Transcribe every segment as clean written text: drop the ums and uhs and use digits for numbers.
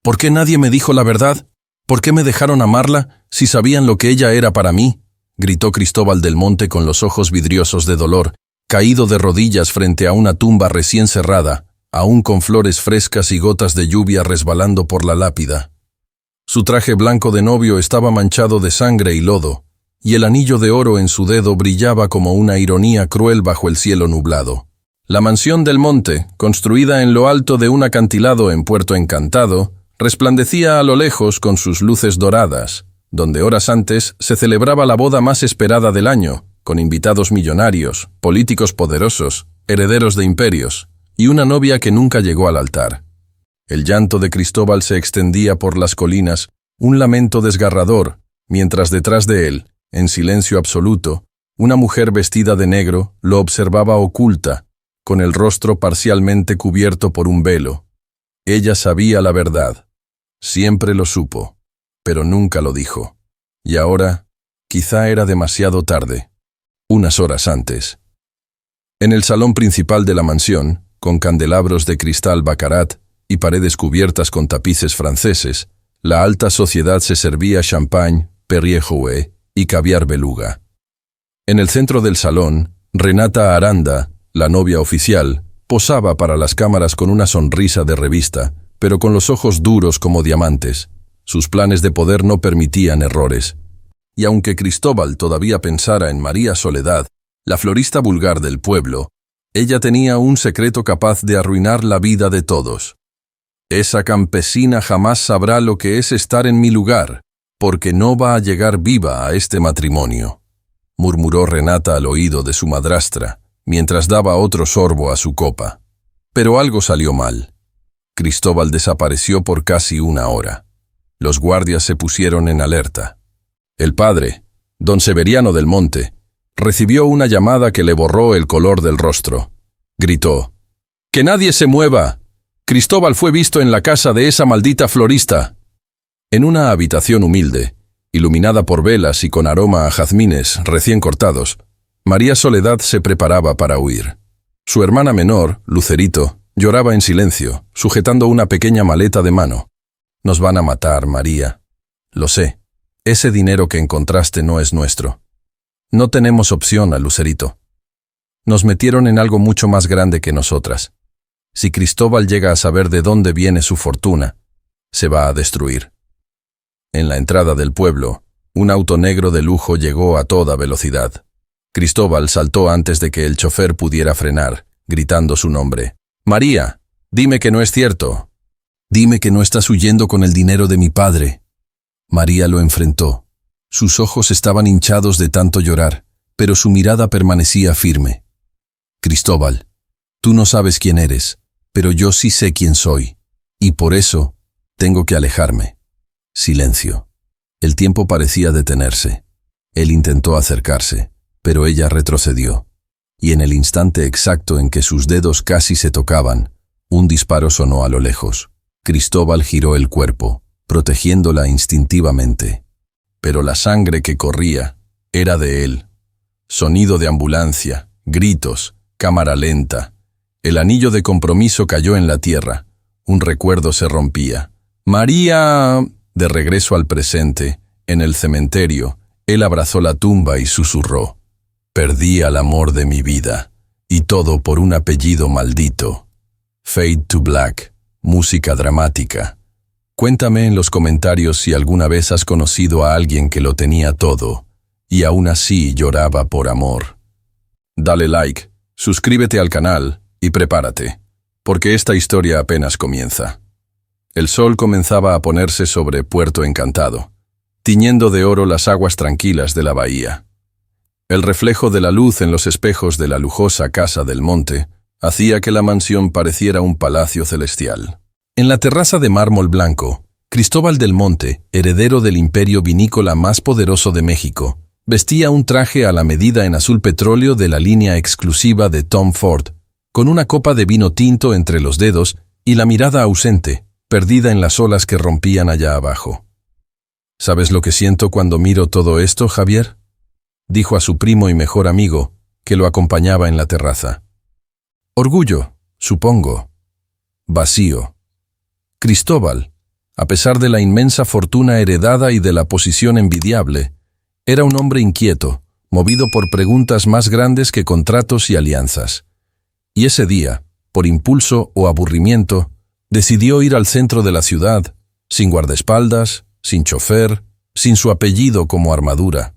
¿Por qué nadie me dijo la verdad? ¿Por qué me dejaron amarla si sabían lo que ella era para mí? Gritó Cristóbal del Monte con los ojos vidriosos de dolor, caído de rodillas frente a una tumba recién cerrada, aún con flores frescas y gotas de lluvia resbalando por la lápida. Su traje blanco de novio estaba manchado de sangre y lodo, y el anillo de oro en su dedo brillaba como una ironía cruel bajo el cielo nublado. La mansión del Monte, construida en lo alto de un acantilado en Puerto Encantado, resplandecía a lo lejos con sus luces doradas, donde horas antes se celebraba la boda más esperada del año, con invitados millonarios, políticos poderosos, herederos de imperios, y una novia que nunca llegó al altar. El llanto de Cristóbal se extendía por las colinas, un lamento desgarrador, mientras detrás de él, en silencio absoluto, una mujer vestida de negro lo observaba oculta, con el rostro parcialmente cubierto por un velo. Ella sabía la verdad. Siempre lo supo, pero nunca lo dijo. Y ahora, quizá era demasiado tarde. Unas horas antes. En el salón principal de la mansión, con candelabros de cristal baccarat y paredes cubiertas con tapices franceses, la alta sociedad se servía champagne, Perrier-Jouët y caviar beluga. En el centro del salón, Renata Aranda, la novia oficial, posaba para las cámaras con una sonrisa de revista, pero con los ojos duros como diamantes. Sus planes de poder no permitían errores. Y aunque Cristóbal todavía pensara en María Soledad, la florista vulgar del pueblo, ella tenía un secreto capaz de arruinar la vida de todos. Esa campesina jamás sabrá lo que es estar en mi lugar, porque no va a llegar viva a este matrimonio, murmuró Renata al oído de su madrastra, mientras daba otro sorbo a su copa. Pero algo salió mal. Cristóbal desapareció por casi una hora. Los guardias se pusieron en alerta. El padre, don Severiano del Monte, recibió una llamada que le borró el color del rostro. Gritó: «¡Que nadie se mueva! Cristóbal fue visto en la casa de esa maldita florista». En una habitación humilde, iluminada por velas y con aroma a jazmines recién cortados, María Soledad se preparaba para huir. Su hermana menor, Lucerito, lloraba en silencio, sujetando una pequeña maleta de mano. «Nos van a matar, María. Lo sé. Ese dinero que encontraste no es nuestro. No tenemos opción a Lucerito. Nos metieron en algo mucho más grande que nosotras. Si Cristóbal llega a saber de dónde viene su fortuna, se va a destruir». En la entrada del pueblo, un auto negro de lujo llegó a toda velocidad. Cristóbal saltó antes de que el chofer pudiera frenar, gritando su nombre. «María, dime que no es cierto. Dime que no estás huyendo con el dinero de mi padre». María lo enfrentó. Sus ojos estaban hinchados de tanto llorar, pero su mirada permanecía firme. «Cristóbal, tú no sabes quién eres, pero yo sí sé quién soy, y por eso tengo que alejarme». Silencio. El tiempo parecía detenerse. Él intentó acercarse, pero ella retrocedió, y en el instante exacto en que sus dedos casi se tocaban, un disparo sonó a lo lejos. Cristóbal giró el cuerpo, protegiéndola instintivamente. Pero la sangre que corría era de él. Sonido de ambulancia, gritos, cámara lenta. El anillo de compromiso cayó en la tierra. Un recuerdo se rompía. «María». De regreso al presente, en el cementerio, él abrazó la tumba y susurró: «Perdí al amor de mi vida, y todo por un apellido maldito». Fade to Black, música dramática. Cuéntame en los comentarios si alguna vez has conocido a alguien que lo tenía todo, y aún así lloraba por amor. Dale like, suscríbete al canal y prepárate, porque esta historia apenas comienza. El sol comenzaba a ponerse sobre Puerto Encantado, tiñendo de oro las aguas tranquilas de la bahía. El reflejo de la luz en los espejos de la lujosa casa del Monte hacía que la mansión pareciera un palacio celestial. En la terraza de mármol blanco, Cristóbal del Monte, heredero del imperio vinícola más poderoso de México, vestía un traje a la medida en azul petróleo de la línea exclusiva de Tom Ford, con una copa de vino tinto entre los dedos y la mirada ausente, perdida en las olas que rompían allá abajo. «¿Sabes lo que siento cuando miro todo esto, Javier?», dijo a su primo y mejor amigo, que lo acompañaba en la terraza. «Orgullo, supongo. Vacío. Cristóbal, A pesar de la inmensa fortuna heredada y de la posición envidiable, era un hombre inquieto, movido por preguntas más grandes que contratos y alianzas. Y ese día, por impulso o aburrimiento, decidió ir al centro de la ciudad, sin guardaespaldas, sin chofer, sin su apellido como armadura.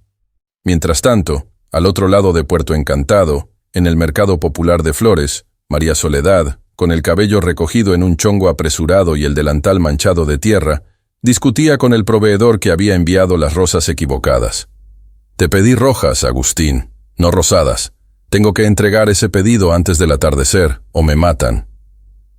Mientras tanto, al otro lado de Puerto Encantado, en el mercado popular de flores, María Soledad, con el cabello recogido en un chongo apresurado y el delantal manchado de tierra, discutía con el proveedor que había enviado las rosas equivocadas. «Te pedí rojas, Agustín, no rosadas. Tengo que entregar ese pedido antes del atardecer, o me matan».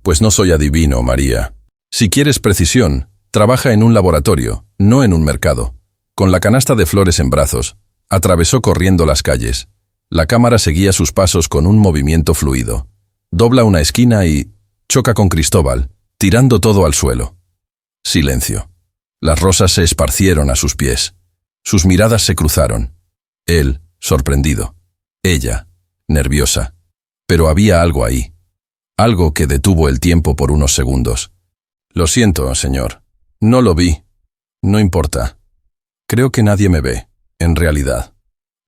«Pues no soy adivino, María. Si quieres precisión, trabaja en un laboratorio, no en un mercado». Con la canasta de flores en brazos, atravesó corriendo las calles. La cámara seguía sus pasos con un movimiento fluido. Dobla una esquina y choca con Cristóbal, tirando todo al suelo. Silencio. Las rosas se esparcieron a sus pies. Sus miradas se cruzaron. Él, sorprendido. Ella, nerviosa. Pero había algo ahí. Algo que detuvo el tiempo por unos segundos. «Lo siento, señor. No lo vi. No importa. Creo que nadie me ve, en realidad».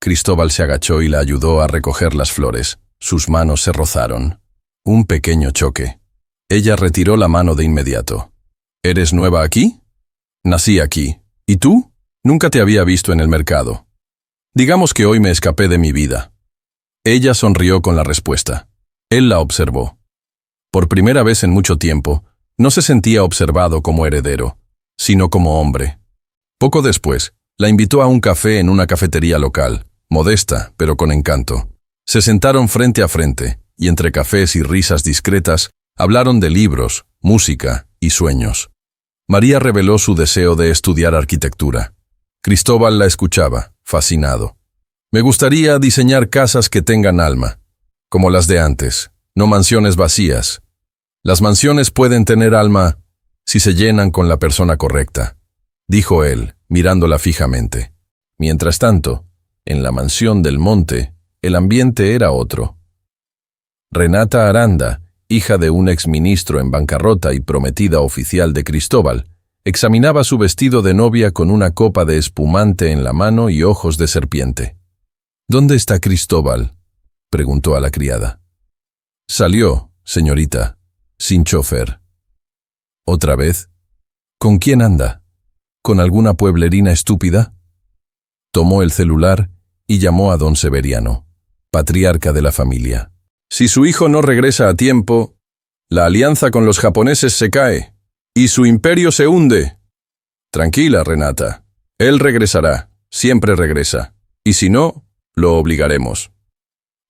Cristóbal se agachó y la ayudó a recoger las flores. Sus manos se rozaron. Un pequeño choque. Ella retiró la mano de inmediato. «¿Eres nueva aquí?» «Nací aquí. ¿Y tú?» «Nunca te había visto en el mercado. Digamos que hoy me escapé de mi vida». Ella sonrió con la respuesta. Él la observó. Por primera vez en mucho tiempo, no se sentía observado como heredero, sino como hombre. Poco después, la invitó a un café en una cafetería local, modesta, pero con encanto. Se sentaron frente a frente, y entre cafés y risas discretas, hablaron de libros, música y sueños. María reveló su deseo de estudiar arquitectura. Cristóbal la escuchaba, fascinado. «Me gustaría diseñar casas que tengan alma, como las de antes, no mansiones vacías. Las mansiones pueden tener alma si se llenan con la persona correcta», dijo él, mirándola fijamente. Mientras tanto, en la mansión del monte, el ambiente era otro. Renata Aranda, hija de un exministro en bancarrota y prometida oficial de Cristóbal, examinaba su vestido de novia con una copa de espumante en la mano y ojos de serpiente. «¿Dónde está Cristóbal?», preguntó a la criada. «Salió, señorita, sin chofer». «¿Otra vez? ¿Con quién anda? ¿Con alguna pueblerina estúpida?». Tomó el celular y llamó a don Severiano, patriarca de la familia. «Si su hijo no regresa a tiempo, la alianza con los japoneses se cae y su imperio se hunde». «Tranquila, Renata. Él regresará, siempre regresa. Y si no, lo obligaremos».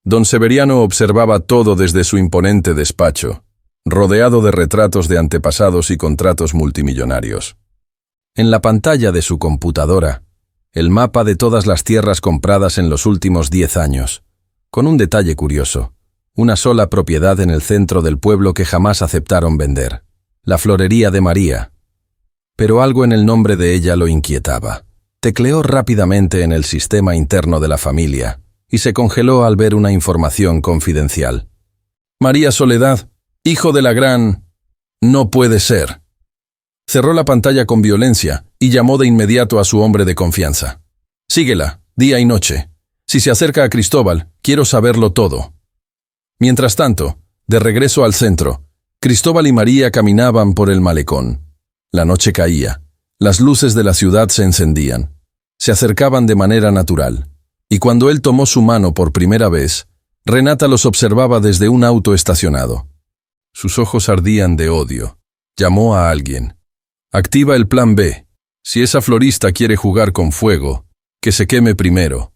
Don Severiano observaba todo desde su imponente despacho, rodeado de retratos de antepasados y contratos multimillonarios. En la pantalla de su computadora, el mapa de todas las tierras compradas en los últimos 10 años, con un detalle curioso: una sola propiedad en el centro del pueblo que jamás aceptaron vender, la florería de María. Pero algo en el nombre de ella lo inquietaba. Tecleó rápidamente en el sistema interno de la familia y se congeló al ver una información confidencial. «María Soledad, hijo de la gran... No puede ser». Cerró la pantalla con violencia y llamó de inmediato a su hombre de confianza. «Síguela, día y noche. Si se acerca a Cristóbal, quiero saberlo todo». Mientras tanto, de regreso al centro, Cristóbal y María caminaban por el malecón. La noche caía. Las luces de la ciudad se encendían. Se acercaban de manera natural. Y cuando él tomó su mano por primera vez, Renata los observaba desde un auto estacionado. Sus ojos ardían de odio. Llamó a alguien. «Activa el plan B. Si esa florista quiere jugar con fuego, que se queme primero».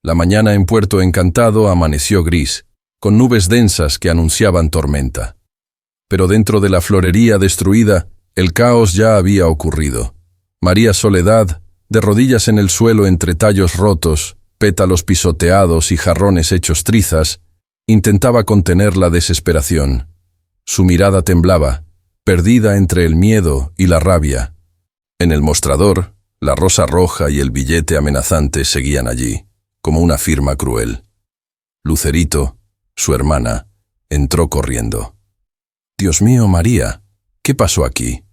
La mañana en Puerto Encantado amaneció gris, con nubes densas que anunciaban tormenta. Pero dentro de la florería destruida, el caos ya había ocurrido. María Soledad, de rodillas en el suelo entre tallos rotos, pétalos pisoteados y jarrones hechos trizas, intentaba contener la desesperación. Su mirada temblaba, perdida entre el miedo y la rabia. En el mostrador, la rosa roja y el billete amenazante seguían allí, como una firma cruel. Lucerito, su hermana, entró corriendo. «Dios mío, María, ¿qué pasó aquí?».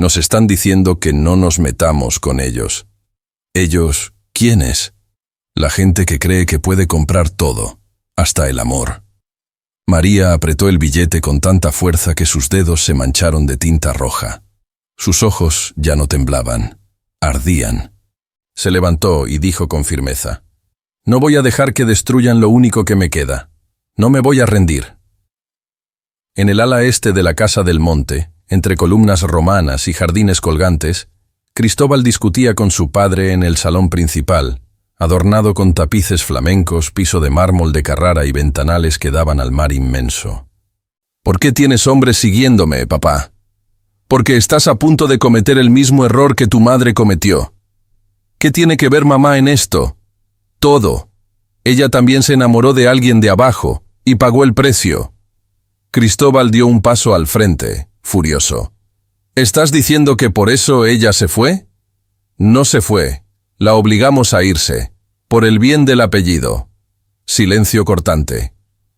Nos están diciendo que no nos metamos con ellos. ¿Ellos quiénes? La gente que cree que puede comprar todo, hasta el amor. María apretó el billete con tanta fuerza que sus dedos se mancharon de tinta roja. Sus ojos ya no temblaban, ardían. Se levantó y dijo con firmeza: «No voy a dejar que destruyan lo único que me queda. No me voy a rendir». En el ala este de la Casa del Monte, entre columnas romanas y jardines colgantes, Cristóbal discutía con su padre en el salón principal, adornado con tapices flamencos, piso de mármol de Carrara y ventanales que daban al mar inmenso. «¿Por qué tienes hombres siguiéndome, papá? Porque estás a punto de cometer el mismo error que tu madre cometió. ¿Qué tiene que ver mamá en esto? Todo. Ella también se enamoró de alguien de abajo y pagó el precio». Cristóbal dio un paso al frente, furioso. «¿Estás diciendo que por eso ella se fue?» «No se fue. La obligamos a irse, por el bien del apellido». Silencio cortante.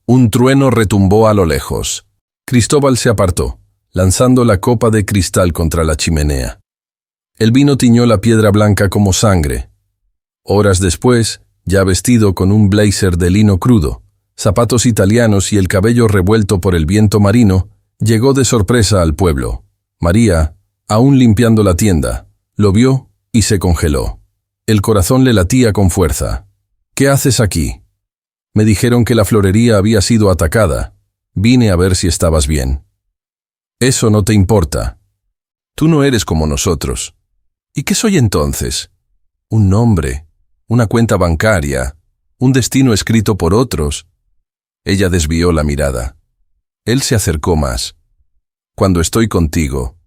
Un trueno retumbó a lo lejos. Cristóbal se apartó, lanzando la copa de cristal contra la chimenea. El vino tiñó la piedra blanca como sangre. Horas después, ya vestido con un blazer de lino crudo, zapatos italianos y el cabello revuelto por el viento marino, llegó de sorpresa al pueblo. María, aún limpiando la tienda, lo vio y se congeló. El corazón le latía con fuerza. «¿Qué haces aquí?» «Me dijeron que la florería había sido atacada. Vine a ver si estabas bien». «Eso no te importa. Tú no eres como nosotros. ¿Y qué soy entonces? Un nombre, una cuenta bancaria, un destino escrito por otros». Ella desvió la mirada. Él se acercó más. «Cuando estoy contigo,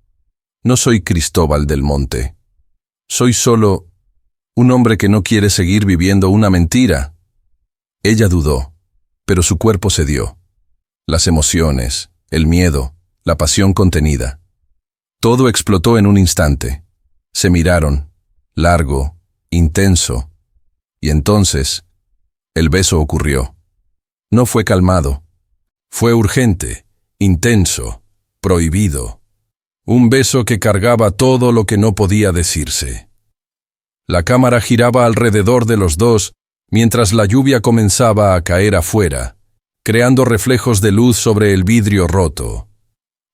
no soy Cristóbal del Monte. Soy solo un hombre que no quiere seguir viviendo una mentira». Ella dudó, pero su cuerpo cedió. Las emociones, el miedo, la pasión contenida. Todo explotó en un instante. Se miraron, largo, intenso, y entonces el beso ocurrió. No fue calmado. Fue urgente, intenso, prohibido. Un beso que cargaba todo lo que no podía decirse. La cámara giraba alrededor de los dos mientras la lluvia comenzaba a caer afuera, creando reflejos de luz sobre el vidrio roto.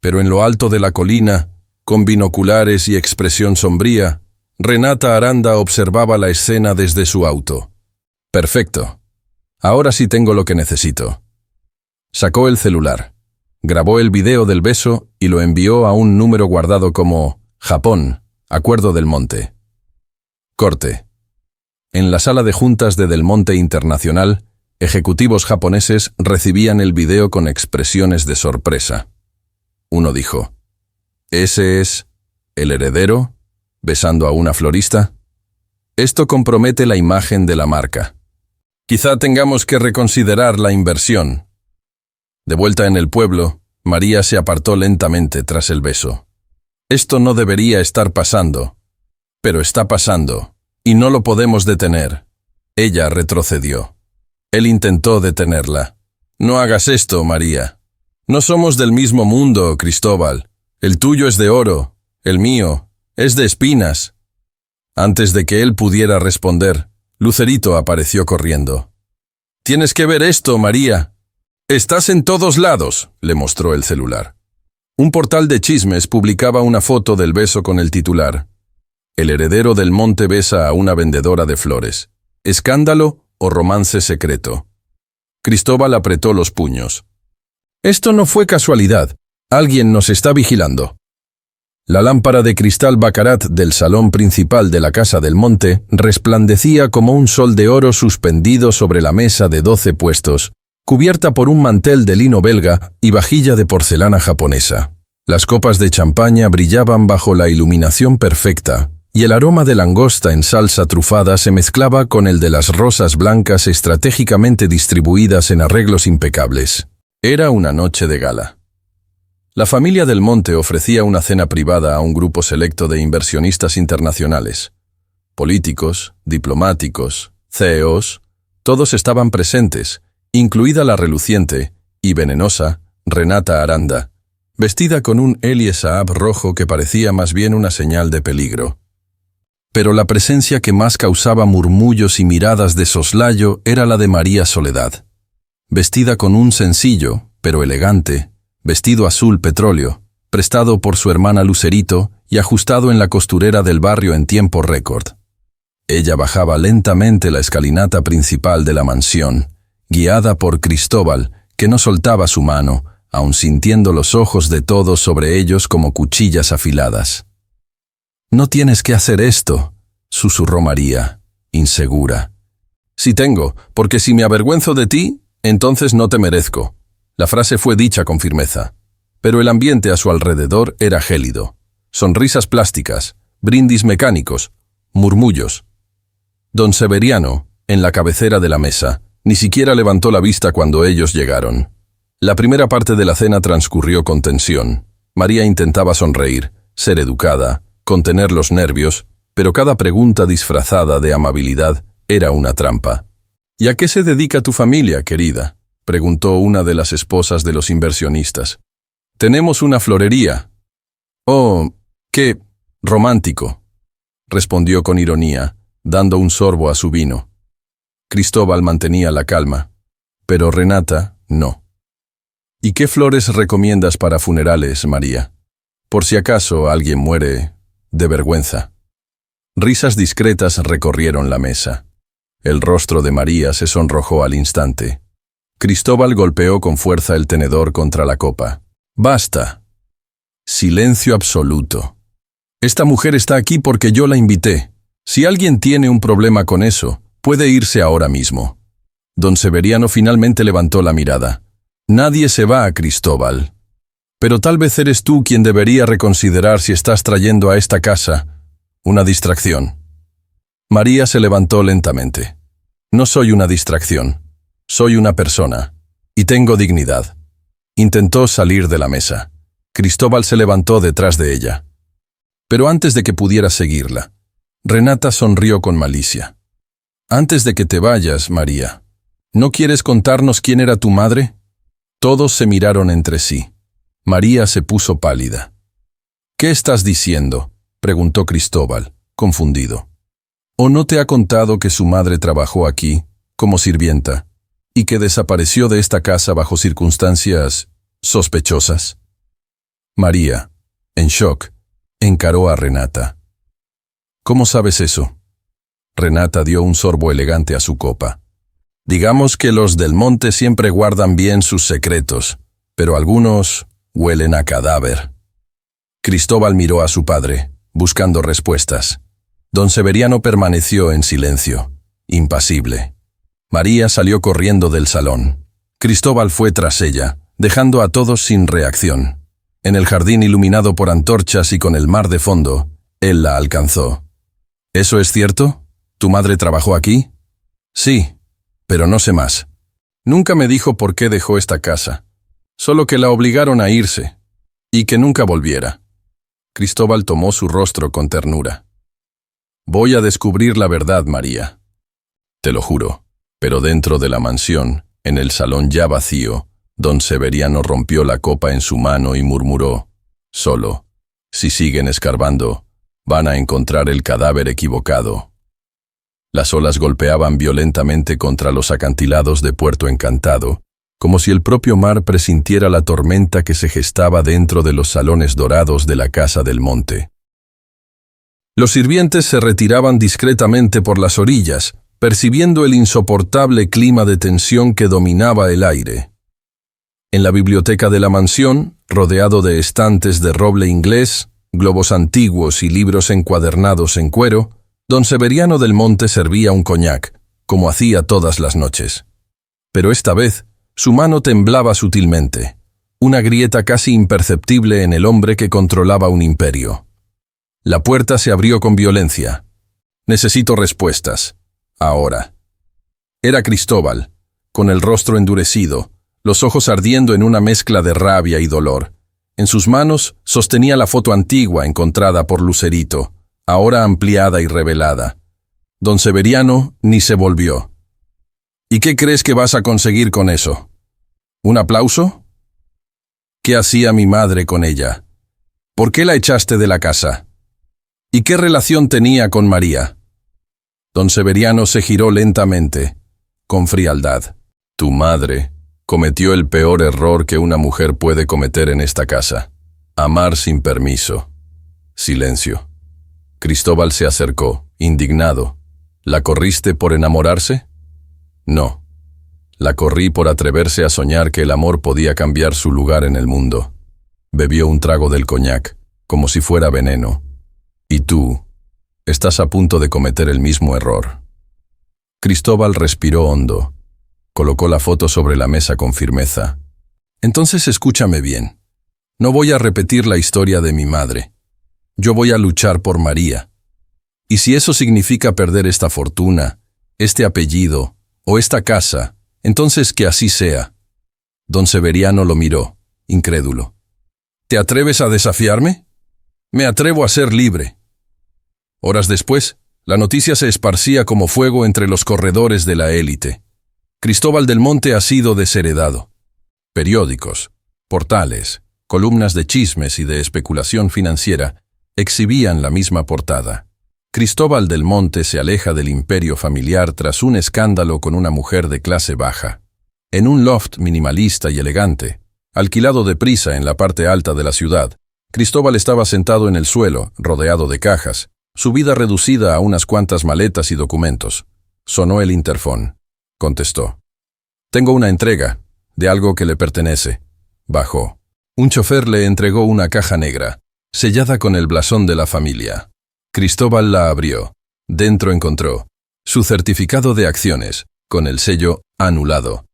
Pero en lo alto de la colina, con binoculares y expresión sombría, Renata Aranda observaba la escena desde su auto. «Perfecto. Ahora sí tengo lo que necesito». Sacó el celular, grabó el video del beso y lo envió a un número guardado como Japón, Acuerdo del Monte. Corte. En la sala de juntas de Del Monte Internacional, ejecutivos japoneses recibían el video con expresiones de sorpresa. Uno dijo: «¿Ese es el heredero, besando a una florista? Esto compromete la imagen de la marca. Quizá tengamos que reconsiderar la inversión». De vuelta en el pueblo, María se apartó lentamente tras el beso. «Esto no debería estar pasando, pero está pasando, y no lo podemos detener». Ella retrocedió. Él intentó detenerla. «No hagas esto, María. No somos del mismo mundo, Cristóbal. El tuyo es de oro, el mío es de espinas». Antes de que él pudiera responder, Lucerito apareció corriendo. «Tienes que ver esto, María. Estás en todos lados», le mostró el celular. Un portal de chismes publicaba una foto del beso con el titular: «El heredero del Monte besa a una vendedora de flores. ¿Escándalo o romance secreto?». Cristóbal apretó los puños. «Esto no fue casualidad. Alguien nos está vigilando». La lámpara de cristal Baccarat del salón principal de la Casa del Monte resplandecía como un sol de oro suspendido sobre la mesa de 12 puestos, cubierta por un mantel de lino belga y vajilla de porcelana japonesa. Las copas de champaña brillaban bajo la iluminación perfecta, y el aroma de langosta en salsa trufada se mezclaba con el de las rosas blancas estratégicamente distribuidas en arreglos impecables. Era una noche de gala. La familia del Monte ofrecía una cena privada a un grupo selecto de inversionistas internacionales. Políticos, diplomáticos, CEOs, todos estaban presentes, incluida la reluciente y venenosa Renata Aranda, vestida con un Eliasab rojo que parecía más bien una señal de peligro. Pero la presencia que más causaba murmullos y miradas de soslayo era la de María Soledad. Vestida con un sencillo, pero elegante, vestido azul petróleo, prestado por su hermana Lucerito y ajustado en la costurera del barrio en tiempo récord. Ella bajaba lentamente la escalinata principal de la mansión, guiada por Cristóbal, que no soltaba su mano, aun sintiendo los ojos de todos sobre ellos como cuchillas afiladas. «No tienes que hacer esto», susurró María, insegura. «Sí tengo, porque si me avergüenzo de ti, entonces no te merezco». La frase fue dicha con firmeza, pero el ambiente a su alrededor era gélido. Sonrisas plásticas, brindis mecánicos, murmullos. Don Severiano, en la cabecera de la mesa, ni siquiera levantó la vista cuando ellos llegaron. La primera parte de la cena transcurrió con tensión. María intentaba sonreír, ser educada, contener los nervios, pero cada pregunta disfrazada de amabilidad era una trampa. «¿Y a qué se dedica tu familia, querida?», preguntó una de las esposas de los inversionistas. «Tenemos una florería». «Oh, qué romántico», respondió con ironía, dando un sorbo a su vino. Cristóbal mantenía la calma, pero Renata no. «¿Y qué flores recomiendas para funerales, María? Por si acaso alguien muere de vergüenza». Risas discretas recorrieron la mesa. El rostro de María se sonrojó al instante. Cristóbal golpeó con fuerza el tenedor contra la copa. «Basta». Silencio absoluto. «Esta mujer está aquí porque yo la invité. Si alguien tiene un problema con eso, puede irse ahora mismo». Don Severiano finalmente levantó la mirada. «Nadie se va a Cristóbal. Pero tal vez eres tú quien debería reconsiderar si estás trayendo a esta casa una distracción». María se levantó lentamente. «No soy una distracción. Soy una persona. Y tengo dignidad». Intentó salir de la mesa. Cristóbal se levantó detrás de ella. Pero antes de que pudiera seguirla, Renata sonrió con malicia. «Antes de que te vayas, María, ¿no quieres contarnos quién era tu madre?» Todos se miraron entre sí. María se puso pálida. «¿Qué estás diciendo?», preguntó Cristóbal, confundido. «¿O no te ha contado que su madre trabajó aquí, como sirvienta, y que desapareció de esta casa bajo circunstancias sospechosas?» María, en shock, encaró a Renata. «¿Cómo sabes eso?». Renata dio un sorbo elegante a su copa. «Digamos que los del monte siempre guardan bien sus secretos, pero algunos huelen a cadáver». Cristóbal miró a su padre, buscando respuestas. Don Severiano permaneció en silencio, impasible. María salió corriendo del salón. Cristóbal fue tras ella, dejando a todos sin reacción. En el jardín iluminado por antorchas y con el mar de fondo, él la alcanzó. «¿Eso es cierto? ¿Tu madre trabajó aquí?». «Sí, pero no sé más. Nunca me dijo por qué dejó esta casa. Solo que la obligaron a irse, y que nunca volviera». Cristóbal tomó su rostro con ternura. «Voy a descubrir la verdad, María. Te lo juro». Pero dentro de la mansión, en el salón ya vacío, don Severiano rompió la copa en su mano y murmuró: «Solo, si siguen escarbando, van a encontrar el cadáver equivocado». Las olas golpeaban violentamente contra los acantilados de Puerto Encantado, como si el propio mar presintiera la tormenta que se gestaba dentro de los salones dorados de la Casa del Monte. Los sirvientes se retiraban discretamente por las orillas, percibiendo el insoportable clima de tensión que dominaba el aire. En la biblioteca de la mansión, rodeado de estantes de roble inglés, globos antiguos y libros encuadernados en cuero, don Severiano del Monte servía un coñac, como hacía todas las noches. Pero esta vez, su mano temblaba sutilmente, una grieta casi imperceptible en el hombre que controlaba un imperio. La puerta se abrió con violencia. «Necesito respuestas. Ahora». Era Cristóbal, con el rostro endurecido, los ojos ardiendo en una mezcla de rabia y dolor. En sus manos sostenía la foto antigua encontrada por Lucerito, ahora ampliada y revelada. Don Severiano ni se volvió. «¿Y qué crees que vas a conseguir con eso? ¿Un aplauso?». ¿Qué hacía mi madre con ella? ¿Por qué la echaste de la casa? ¿Y qué relación tenía con María? Don Severiano se giró lentamente, con frialdad. Tu madre cometió el peor error que una mujer puede cometer en esta casa. Amar sin permiso. Silencio. Cristóbal se acercó, indignado. ¿La corriste por enamorarse? No. La corrí por atreverse a soñar que el amor podía cambiar su lugar en el mundo. Bebió un trago del coñac, como si fuera veneno. Y tú, estás a punto de cometer el mismo error. Cristóbal respiró hondo. Colocó la foto sobre la mesa con firmeza. Entonces escúchame bien. No voy a repetir la historia de mi madre. Yo voy a luchar por María. Y si eso significa perder esta fortuna, este apellido o esta casa, entonces que así sea. Don Severiano lo miró, incrédulo. ¿Te atreves a desafiarme? Me atrevo a ser libre. Horas después, la noticia se esparcía como fuego entre los corredores de la élite. Cristóbal del Monte ha sido desheredado. Periódicos, portales, columnas de chismes y de especulación financiera exhibían la misma portada. Cristóbal del Monte se aleja del imperio familiar tras un escándalo con una mujer de clase baja. En un loft minimalista y elegante, alquilado deprisa en la parte alta de la ciudad, Cristóbal estaba sentado en el suelo, rodeado de cajas, su vida reducida a unas cuantas maletas y documentos. Sonó el interfón. Contestó. Tengo una entrega, de algo que le pertenece. Bajó. Un chofer le entregó una caja negra, sellada con el blasón de la familia. Cristóbal la abrió. Dentro encontró su certificado de acciones, con el sello anulado.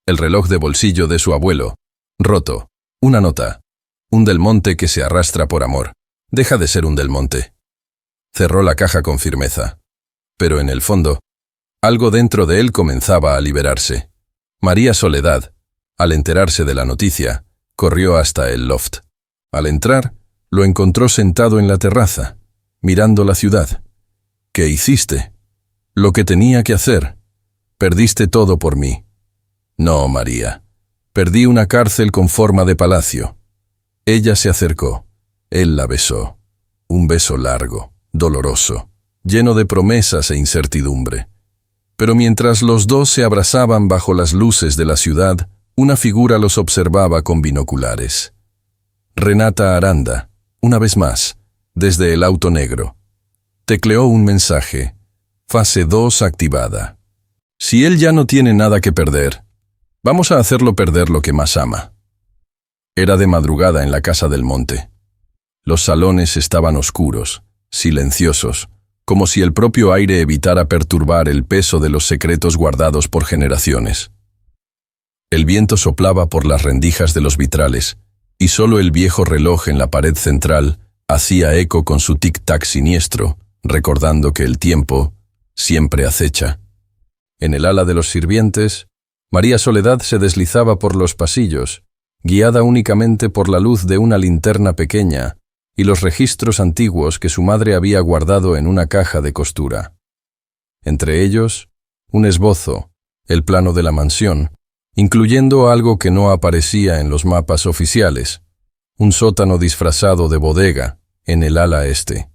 El reloj de bolsillo de su abuelo, roto. Una nota. Un Del Monte que se arrastra por amor. Deja de ser un Del Monte. Cerró la caja con firmeza. Pero en el fondo, algo dentro de él comenzaba a liberarse. María Soledad, al enterarse de la noticia, corrió hasta el loft. Al entrar, lo encontró sentado en la terraza, mirando la ciudad. ¿Qué hiciste? Lo que tenía que hacer. Perdiste todo por mí. No, María. Perdí una cárcel con forma de palacio. Ella se acercó. Él la besó. Un beso largo, doloroso, lleno de promesas e incertidumbre. Pero mientras los dos se abrazaban bajo las luces de la ciudad, una figura los observaba con binoculares. Renata Aranda, una vez más, desde el auto negro. Tecleó un mensaje. Fase 2 activada. Si él ya no tiene nada que perder, vamos a hacerlo perder lo que más ama. Era de madrugada en la casa del Monte. Los salones estaban oscuros, silenciosos, como si el propio aire evitara perturbar el peso de los secretos guardados por generaciones. El viento soplaba por las rendijas de los vitrales, y solo el viejo reloj en la pared central hacía eco con su tic-tac siniestro, recordando que el tiempo siempre acecha. En el ala de los sirvientes, María Soledad se deslizaba por los pasillos, guiada únicamente por la luz de una linterna pequeña y los registros antiguos que su madre había guardado en una caja de costura. Entre ellos, un esbozo, el plano de la mansión, incluyendo algo que no aparecía en los mapas oficiales, un sótano disfrazado de bodega en el ala este.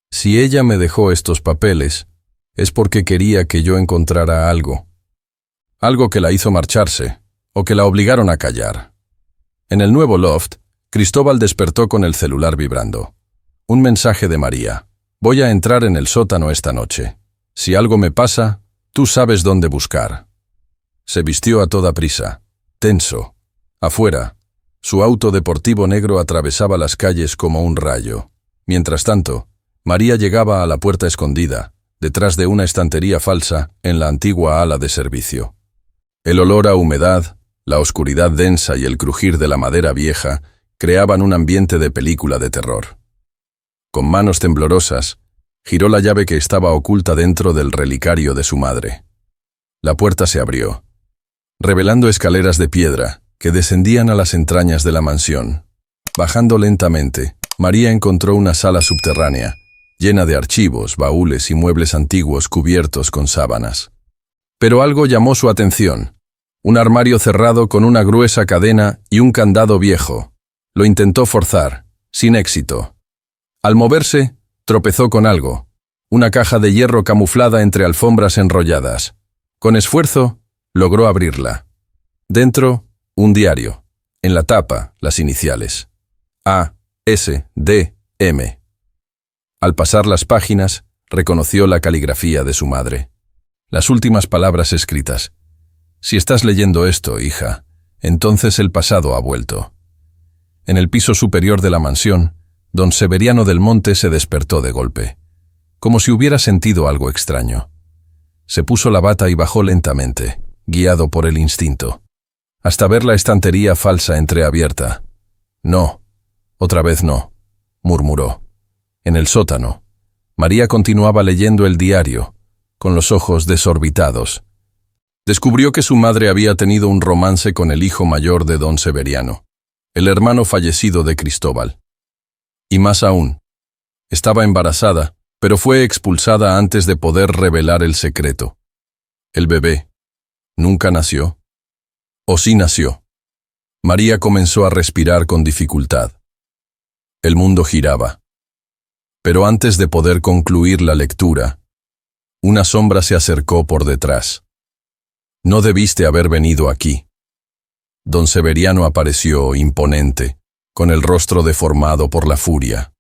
Si ella me dejó estos papeles, es porque quería que yo encontrara algo. Algo que la hizo marcharse, o que la obligaron a callar. En el nuevo loft, Cristóbal despertó con el celular vibrando. Un mensaje de María. Voy a entrar en el sótano esta noche. Si algo me pasa, tú sabes dónde buscar. Se vistió a toda prisa, tenso. Afuera, su auto deportivo negro atravesaba las calles como un rayo. Mientras tanto, María llegaba a la puerta escondida, detrás de una estantería falsa en la antigua ala de servicio. El olor a humedad, la oscuridad densa y el crujir de la madera vieja creaban un ambiente de película de terror. Con manos temblorosas, giró la llave que estaba oculta dentro del relicario de su madre. La puerta se abrió, revelando escaleras de piedra que descendían a las entrañas de la mansión. Bajando lentamente, María encontró una sala subterránea, llena de archivos, baúles y muebles antiguos cubiertos con sábanas. Pero algo llamó su atención. Un armario cerrado con una gruesa cadena y un candado viejo. Lo intentó forzar, sin éxito. Al moverse, tropezó con algo. Una caja de hierro camuflada entre alfombras enrolladas. Con esfuerzo, logró abrirla. Dentro, un diario. En la tapa, las iniciales. A, S, D, M. Al pasar las páginas, reconoció la caligrafía de su madre. Las últimas palabras escritas. Si estás leyendo esto, hija, entonces el pasado ha vuelto. En el piso superior de la mansión, don Severiano del Monte se despertó de golpe, como si hubiera sentido algo extraño. Se puso la bata y bajó lentamente, guiado por el instinto, hasta ver la estantería falsa entreabierta. No, otra vez no, murmuró. En el sótano, María continuaba leyendo el diario, con los ojos desorbitados. Descubrió que su madre había tenido un romance con el hijo mayor de don Severiano, el hermano fallecido de Cristóbal. Y más aún, estaba embarazada, pero fue expulsada antes de poder revelar el secreto. El bebé nunca nació. ¿O sí nació? María comenzó a respirar con dificultad. El mundo giraba. Pero antes de poder concluir la lectura, una sombra se acercó por detrás. No debiste haber venido aquí. Don Severiano apareció imponente, con el rostro deformado por la furia.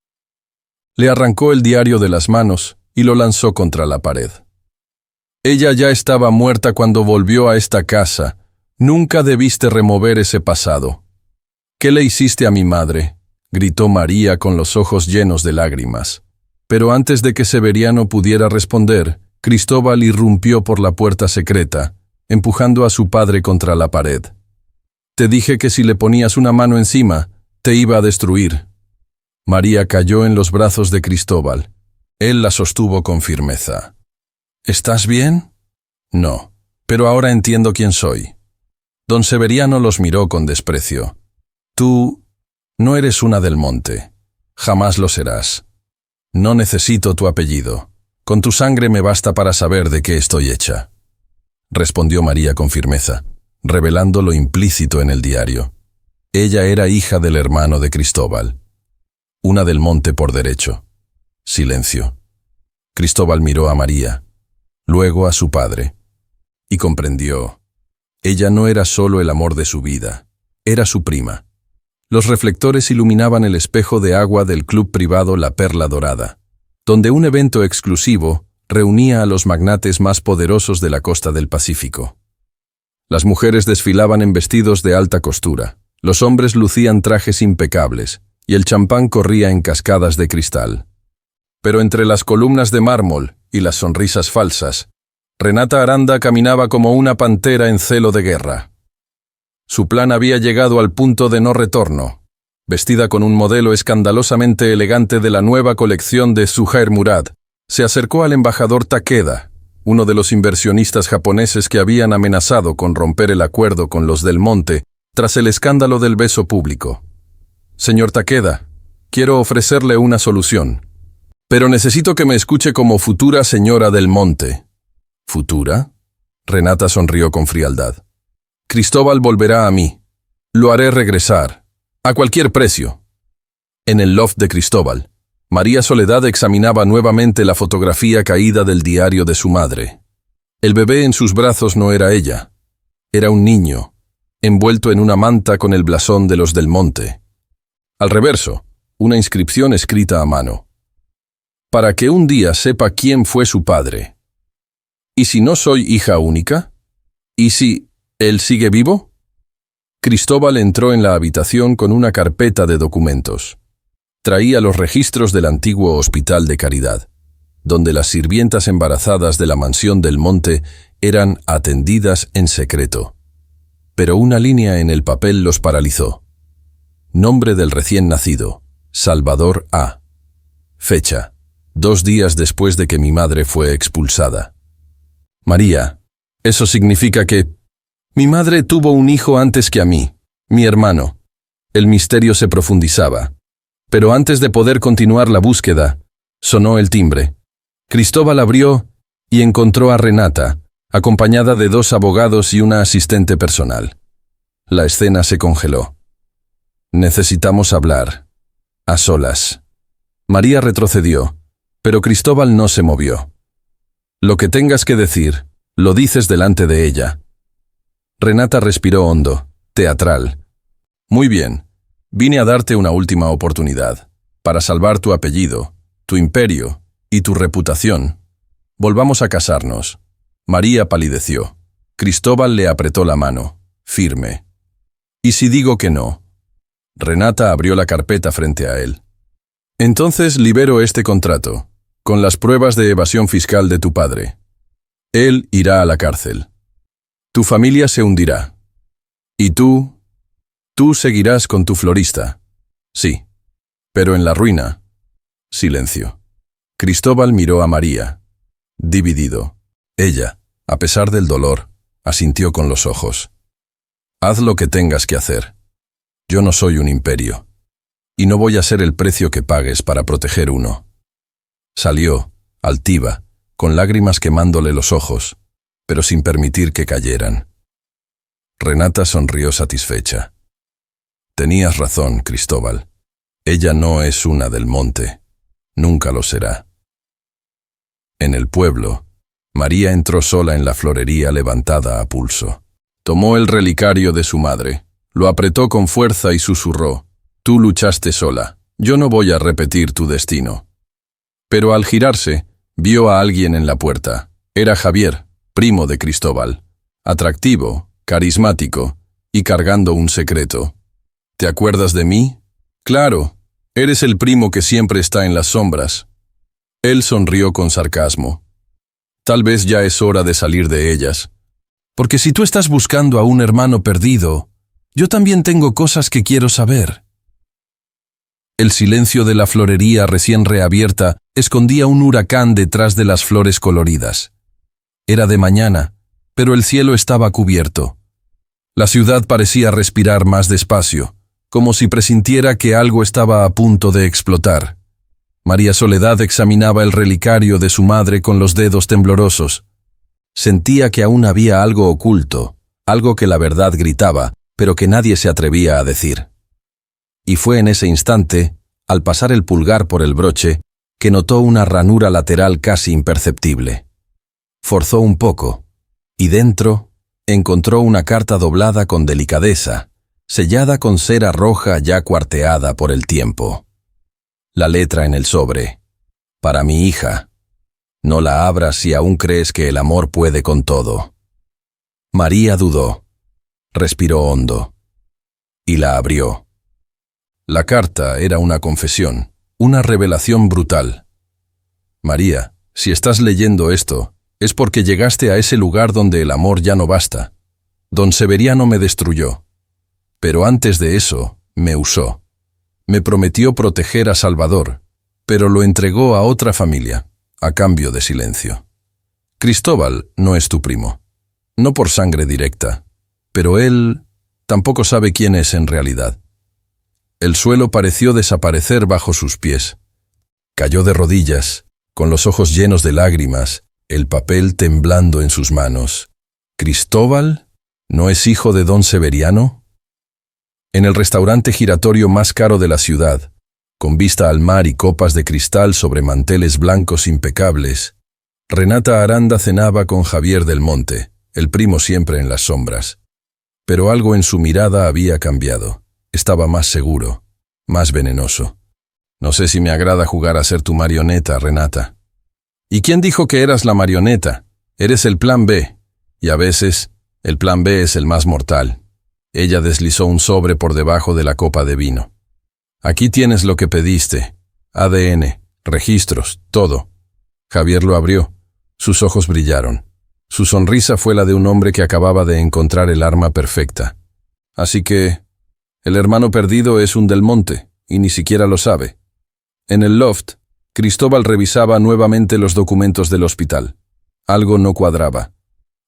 Le arrancó el diario de las manos y lo lanzó contra la pared. Ella ya estaba muerta cuando volvió a esta casa. Nunca debiste remover ese pasado. ¿Qué le hiciste a mi madre?, gritó María con los ojos llenos de lágrimas. Pero antes de que Severiano pudiera responder, Cristóbal irrumpió por la puerta secreta, empujando a su padre contra la pared. Te dije que si le ponías una mano encima, te iba a destruir. María cayó en los brazos de Cristóbal. Él la sostuvo con firmeza. ¿Estás bien? No, pero ahora entiendo quién soy. Don Severiano los miró con desprecio. Tú no eres una del Monte. Jamás lo serás. No necesito tu apellido. Con tu sangre me basta para saber de qué estoy hecha. Respondió María con firmeza, revelando lo implícito en el diario. Ella era hija del hermano de Cristóbal. Una del Monte por derecho. Silencio. Cristóbal miró a María, luego a su padre, y comprendió. Ella no era solo el amor de su vida, era su prima. Los reflectores iluminaban el espejo de agua del club privado La Perla Dorada, donde un evento exclusivo reunía a los magnates más poderosos de la costa del Pacífico. Las mujeres desfilaban en vestidos de alta costura, los hombres lucían trajes impecables, y el champán corría en cascadas de cristal. Pero entre las columnas de mármol y las sonrisas falsas, Renata Aranda caminaba como una pantera en celo de guerra. Su plan había llegado al punto de no retorno. Vestida con un modelo escandalosamente elegante de la nueva colección de Zuhair Murad, se acercó al embajador Takeda, uno de los inversionistas japoneses que habían amenazado con romper el acuerdo con los del Monte tras el escándalo del beso público. Señor Takeda, quiero ofrecerle una solución, pero necesito que me escuche como futura señora del Monte. ¿Futura? Renata sonrió con frialdad. Cristóbal volverá a mí. Lo haré regresar. A cualquier precio. En el loft de Cristóbal, María Soledad examinaba nuevamente la fotografía caída del diario de su madre. El bebé en sus brazos no era ella. Era un niño, envuelto en una manta con el blasón de los del Monte. Al reverso, una inscripción escrita a mano. Para que un día sepa quién fue su padre. ¿Y si no soy hija única? ¿Y si él sigue vivo? Cristóbal entró en la habitación con una carpeta de documentos. Traía los registros del antiguo hospital de caridad, donde las sirvientas embarazadas de la mansión del Monte eran atendidas en secreto. Pero una línea en el papel los paralizó. Nombre del recién nacido, Salvador A. Fecha, 2 días después de que mi madre fue expulsada. María, eso significa que mi madre tuvo un hijo antes que a mí, mi hermano. El misterio se profundizaba. Pero antes de poder continuar la búsqueda, sonó el timbre. Cristóbal abrió y encontró a Renata, acompañada de 2 abogados y una asistente personal. La escena se congeló. Necesitamos hablar. A solas. María retrocedió, pero Cristóbal no se movió. Lo que tengas que decir, lo dices delante de ella. Renata respiró hondo, teatral. Muy bien, vine a darte una última oportunidad, para salvar tu apellido, tu imperio y tu reputación. Volvamos a casarnos. María palideció. Cristóbal le apretó la mano, firme. ¿Y si digo que no? Renata abrió la carpeta frente a él. Entonces libero este contrato, con las pruebas de evasión fiscal de tu padre. Él irá a la cárcel. Tu familia se hundirá. Y tú seguirás con tu florista. Sí, pero en la ruina. Silencio. Cristóbal miró a María, dividido. Ella, a pesar del dolor, asintió con los ojos. Haz lo que tengas que hacer. Yo no soy un imperio, y no voy a ser el precio que pagues para proteger uno. Salió, altiva, con lágrimas quemándole los ojos, pero sin permitir que cayeran. Renata sonrió satisfecha. Tenías razón, Cristóbal. Ella no es una del monte. Nunca lo será. En el pueblo, María entró sola en la florería levantada a pulso. Tomó el relicario de su madre, lo apretó con fuerza y susurró: «Tú luchaste sola, yo no voy a repetir tu destino». Pero al girarse, vio a alguien en la puerta. Era Javier, primo de Cristóbal. Atractivo, carismático y cargando un secreto. «¿Te acuerdas de mí?» «Claro, eres el primo que siempre está en las sombras». Él sonrió con sarcasmo. «Tal vez ya es hora de salir de ellas. Porque si tú estás buscando a un hermano perdido, yo también tengo cosas que quiero saber». El silencio de la florería recién reabierta escondía un huracán detrás de las flores coloridas. Era de mañana, pero el cielo estaba cubierto. La ciudad parecía respirar más despacio, como si presintiera que algo estaba a punto de explotar. María Soledad examinaba el relicario de su madre con los dedos temblorosos. Sentía que aún había algo oculto, algo que la verdad gritaba, pero que nadie se atrevía a decir. Y fue en ese instante, al pasar el pulgar por el broche, que notó una ranura lateral casi imperceptible. Forzó un poco, y dentro encontró una carta doblada con delicadeza, sellada con cera roja ya cuarteada por el tiempo. La letra en el sobre: «Para mi hija. No la abras si aún crees que el amor puede con todo». María dudó, respiró hondo, y la abrió. La carta era una confesión, una revelación brutal. «María, si estás leyendo esto, es porque llegaste a ese lugar donde el amor ya no basta. Don Severiano me destruyó. Pero antes de eso, me usó. Me prometió proteger a Salvador, pero lo entregó a otra familia, a cambio de silencio. Cristóbal no es tu primo, no por sangre directa, pero él tampoco sabe quién es en realidad». El suelo pareció desaparecer bajo sus pies. Cayó de rodillas, con los ojos llenos de lágrimas, el papel temblando en sus manos. ¿Cristóbal no es hijo de don Severiano? En el restaurante giratorio más caro de la ciudad, con vista al mar y copas de cristal sobre manteles blancos impecables, Renata Aranda cenaba con Javier del Monte, el primo siempre en las sombras. Pero algo en su mirada había cambiado. Estaba más seguro, más venenoso. «No sé si me agrada jugar a ser tu marioneta, Renata». «¿Y quién dijo que eras la marioneta? Eres el plan B, y a veces el plan B es el más mortal». Ella deslizó un sobre por debajo de la copa de vino. «Aquí tienes lo que pediste. ADN, registros, todo». Javier lo abrió. Sus ojos brillaron. Su sonrisa fue la de un hombre que acababa de encontrar el arma perfecta. «Así que el hermano perdido es un del Monte, y ni siquiera lo sabe». En el loft, Cristóbal revisaba nuevamente los documentos del hospital. Algo no cuadraba.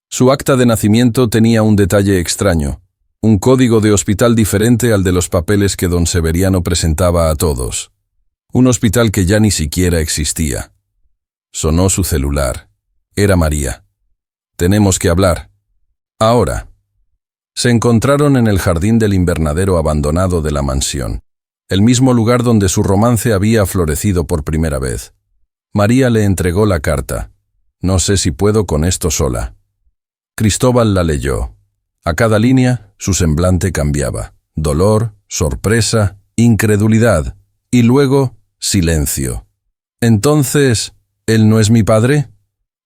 Su acta de nacimiento tenía un detalle extraño, un código de hospital diferente al de los papeles que don Severiano presentaba a todos. Un hospital que ya ni siquiera existía. Sonó su celular. Era María. Tenemos que hablar. Ahora. Se encontraron en el jardín del invernadero abandonado de la mansión, el mismo lugar donde su romance había florecido por primera vez. María le entregó la carta. No sé si puedo con esto sola. Cristóbal la leyó. A cada línea, su semblante cambiaba. Dolor, sorpresa, incredulidad, y luego, silencio. Entonces, ¿él no es mi padre?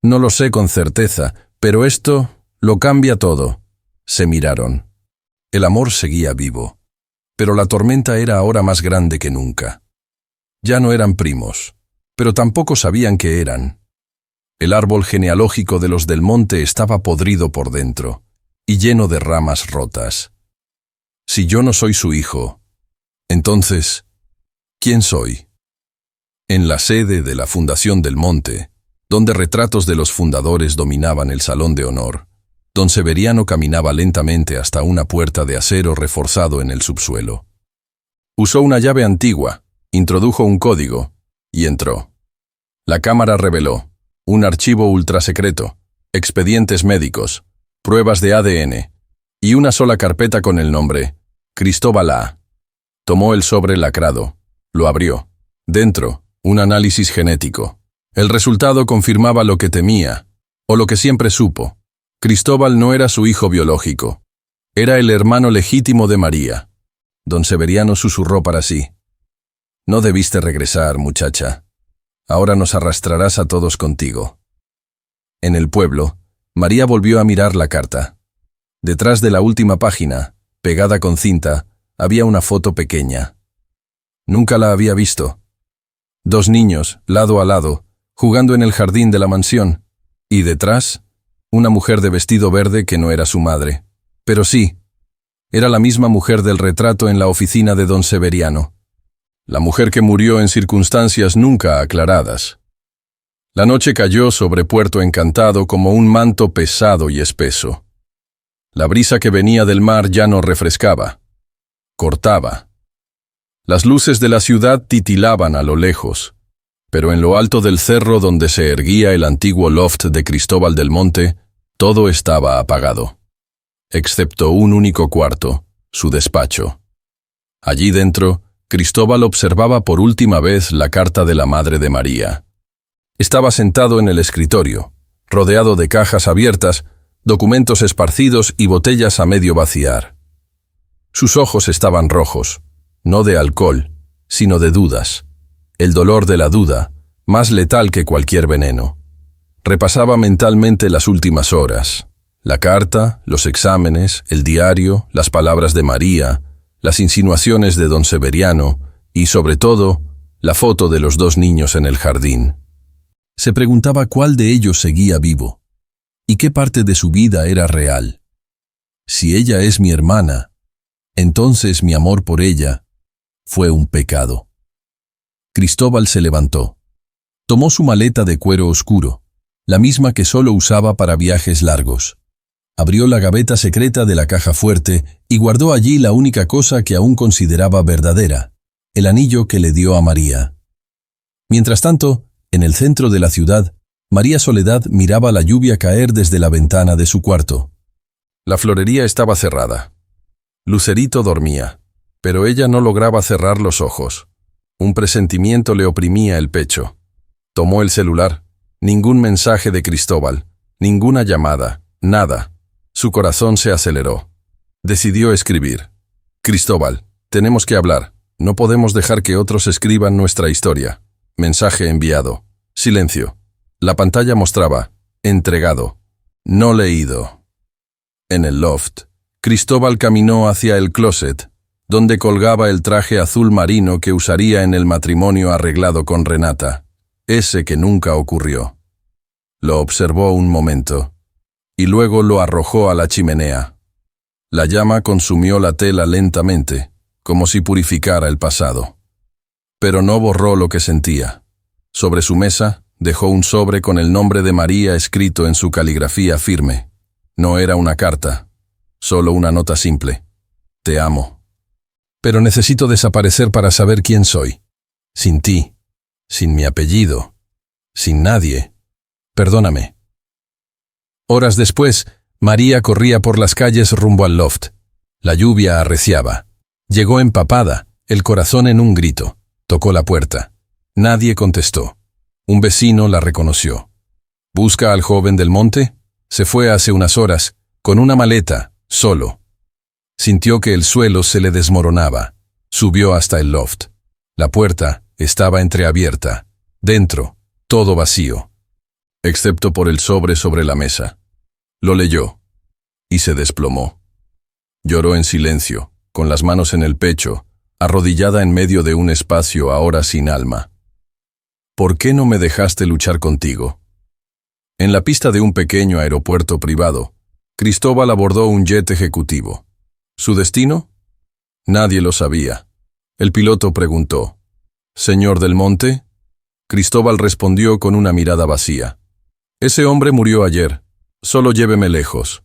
No lo sé con certeza, pero esto lo cambia todo. Se miraron. El amor seguía vivo, pero la tormenta era ahora más grande que nunca. Ya no eran primos, pero tampoco sabían qué eran. El árbol genealógico de los Del Monte estaba podrido por dentro y lleno de ramas rotas. Si yo no soy su hijo, entonces, ¿quién soy? En la sede de la Fundación Del Monte, donde retratos de los fundadores dominaban el salón de honor, don Severiano caminaba lentamente hasta una puerta de acero reforzado en el subsuelo. Usó una llave antigua, introdujo un código y entró. La cámara reveló un archivo ultrasecreto, expedientes médicos, pruebas de ADN y una sola carpeta con el nombre Cristóbal A. Tomó el sobre lacrado, lo abrió. Dentro, un análisis genético. El resultado confirmaba lo que temía, o lo que siempre supo. Cristóbal no era su hijo biológico. Era el hermano legítimo de María. Don Severiano susurró para sí. No debiste regresar, muchacha. Ahora nos arrastrarás a todos contigo. En el pueblo, María volvió a mirar la carta. Detrás de la última página, pegada con cinta, había una foto pequeña. Nunca la había visto. Dos niños, lado a lado, jugando en el jardín de la mansión, y detrás, una mujer de vestido verde que no era su madre. Pero sí, era la misma mujer del retrato en la oficina de don Severiano. La mujer que murió en circunstancias nunca aclaradas. La noche cayó sobre Puerto Encantado como un manto pesado y espeso. La brisa que venía del mar ya no refrescaba, cortaba. Las luces de la ciudad titilaban a lo lejos, pero en lo alto del cerro donde se erguía el antiguo loft de Cristóbal del Monte, todo estaba apagado, excepto un único cuarto, su despacho. Allí dentro, Cristóbal observaba por última vez la carta de la madre de María. Estaba sentado en el escritorio, rodeado de cajas abiertas, documentos esparcidos y botellas a medio vaciar. Sus ojos estaban rojos, no de alcohol, sino de dudas. El dolor de la duda, más letal que cualquier veneno. Repasaba mentalmente las últimas horas. La carta, los exámenes, el diario, las palabras de María, las insinuaciones de don Severiano y, sobre todo, la foto de los dos niños en el jardín. Se preguntaba cuál de ellos seguía vivo y qué parte de su vida era real. Si ella es mi hermana, entonces mi amor por ella fue un pecado. Cristóbal se levantó. Tomó su maleta de cuero oscuro, la misma que solo usaba para viajes largos. Abrió la gaveta secreta de la caja fuerte y guardó allí la única cosa que aún consideraba verdadera, el anillo que le dio a María. Mientras tanto, en el centro de la ciudad, María Soledad miraba la lluvia caer desde la ventana de su cuarto. La florería estaba cerrada. Lucerito dormía, pero ella no lograba cerrar los ojos. Un presentimiento le oprimía el pecho. Tomó el celular. Ningún mensaje de Cristóbal, ninguna llamada, nada. Su corazón se aceleró. Decidió escribir. Cristóbal, tenemos que hablar. No podemos dejar que otros escriban nuestra historia. Mensaje enviado. Silencio. La pantalla mostraba. Entregado. No leído. En el loft, Cristóbal caminó hacia el closet, donde colgaba el traje azul marino que usaría en el matrimonio arreglado con Renata, ese que nunca ocurrió. Lo observó un momento, y luego lo arrojó a la chimenea. La llama consumió la tela lentamente, como si purificara el pasado. Pero no borró lo que sentía. Sobre su mesa, dejó un sobre con el nombre de María escrito en su caligrafía firme. No era una carta, solo una nota simple. Te amo. Pero necesito desaparecer para saber quién soy. Sin ti, sin mi apellido, sin nadie. Perdóname. Horas después, María corría por las calles rumbo al loft. La lluvia arreciaba. Llegó empapada, el corazón en un grito. Tocó la puerta. Nadie contestó. Un vecino la reconoció. ¿Busca al joven del monte? Se fue hace unas horas, con una maleta, solo. Sintió que el suelo se le desmoronaba. Subió hasta el loft. La puerta estaba entreabierta. Dentro, todo vacío, excepto por el sobre la mesa. Lo leyó y se desplomó. Lloró en silencio, con las manos en el pecho, arrodillada en medio de un espacio ahora sin alma. ¿Por qué no me dejaste luchar contigo? En la pista de un pequeño aeropuerto privado, Cristóbal abordó un jet ejecutivo. ¿Su destino? Nadie lo sabía. El piloto preguntó, ¿Señor del Monte? Cristóbal respondió con una mirada vacía. Ese hombre murió ayer. Solo lléveme lejos.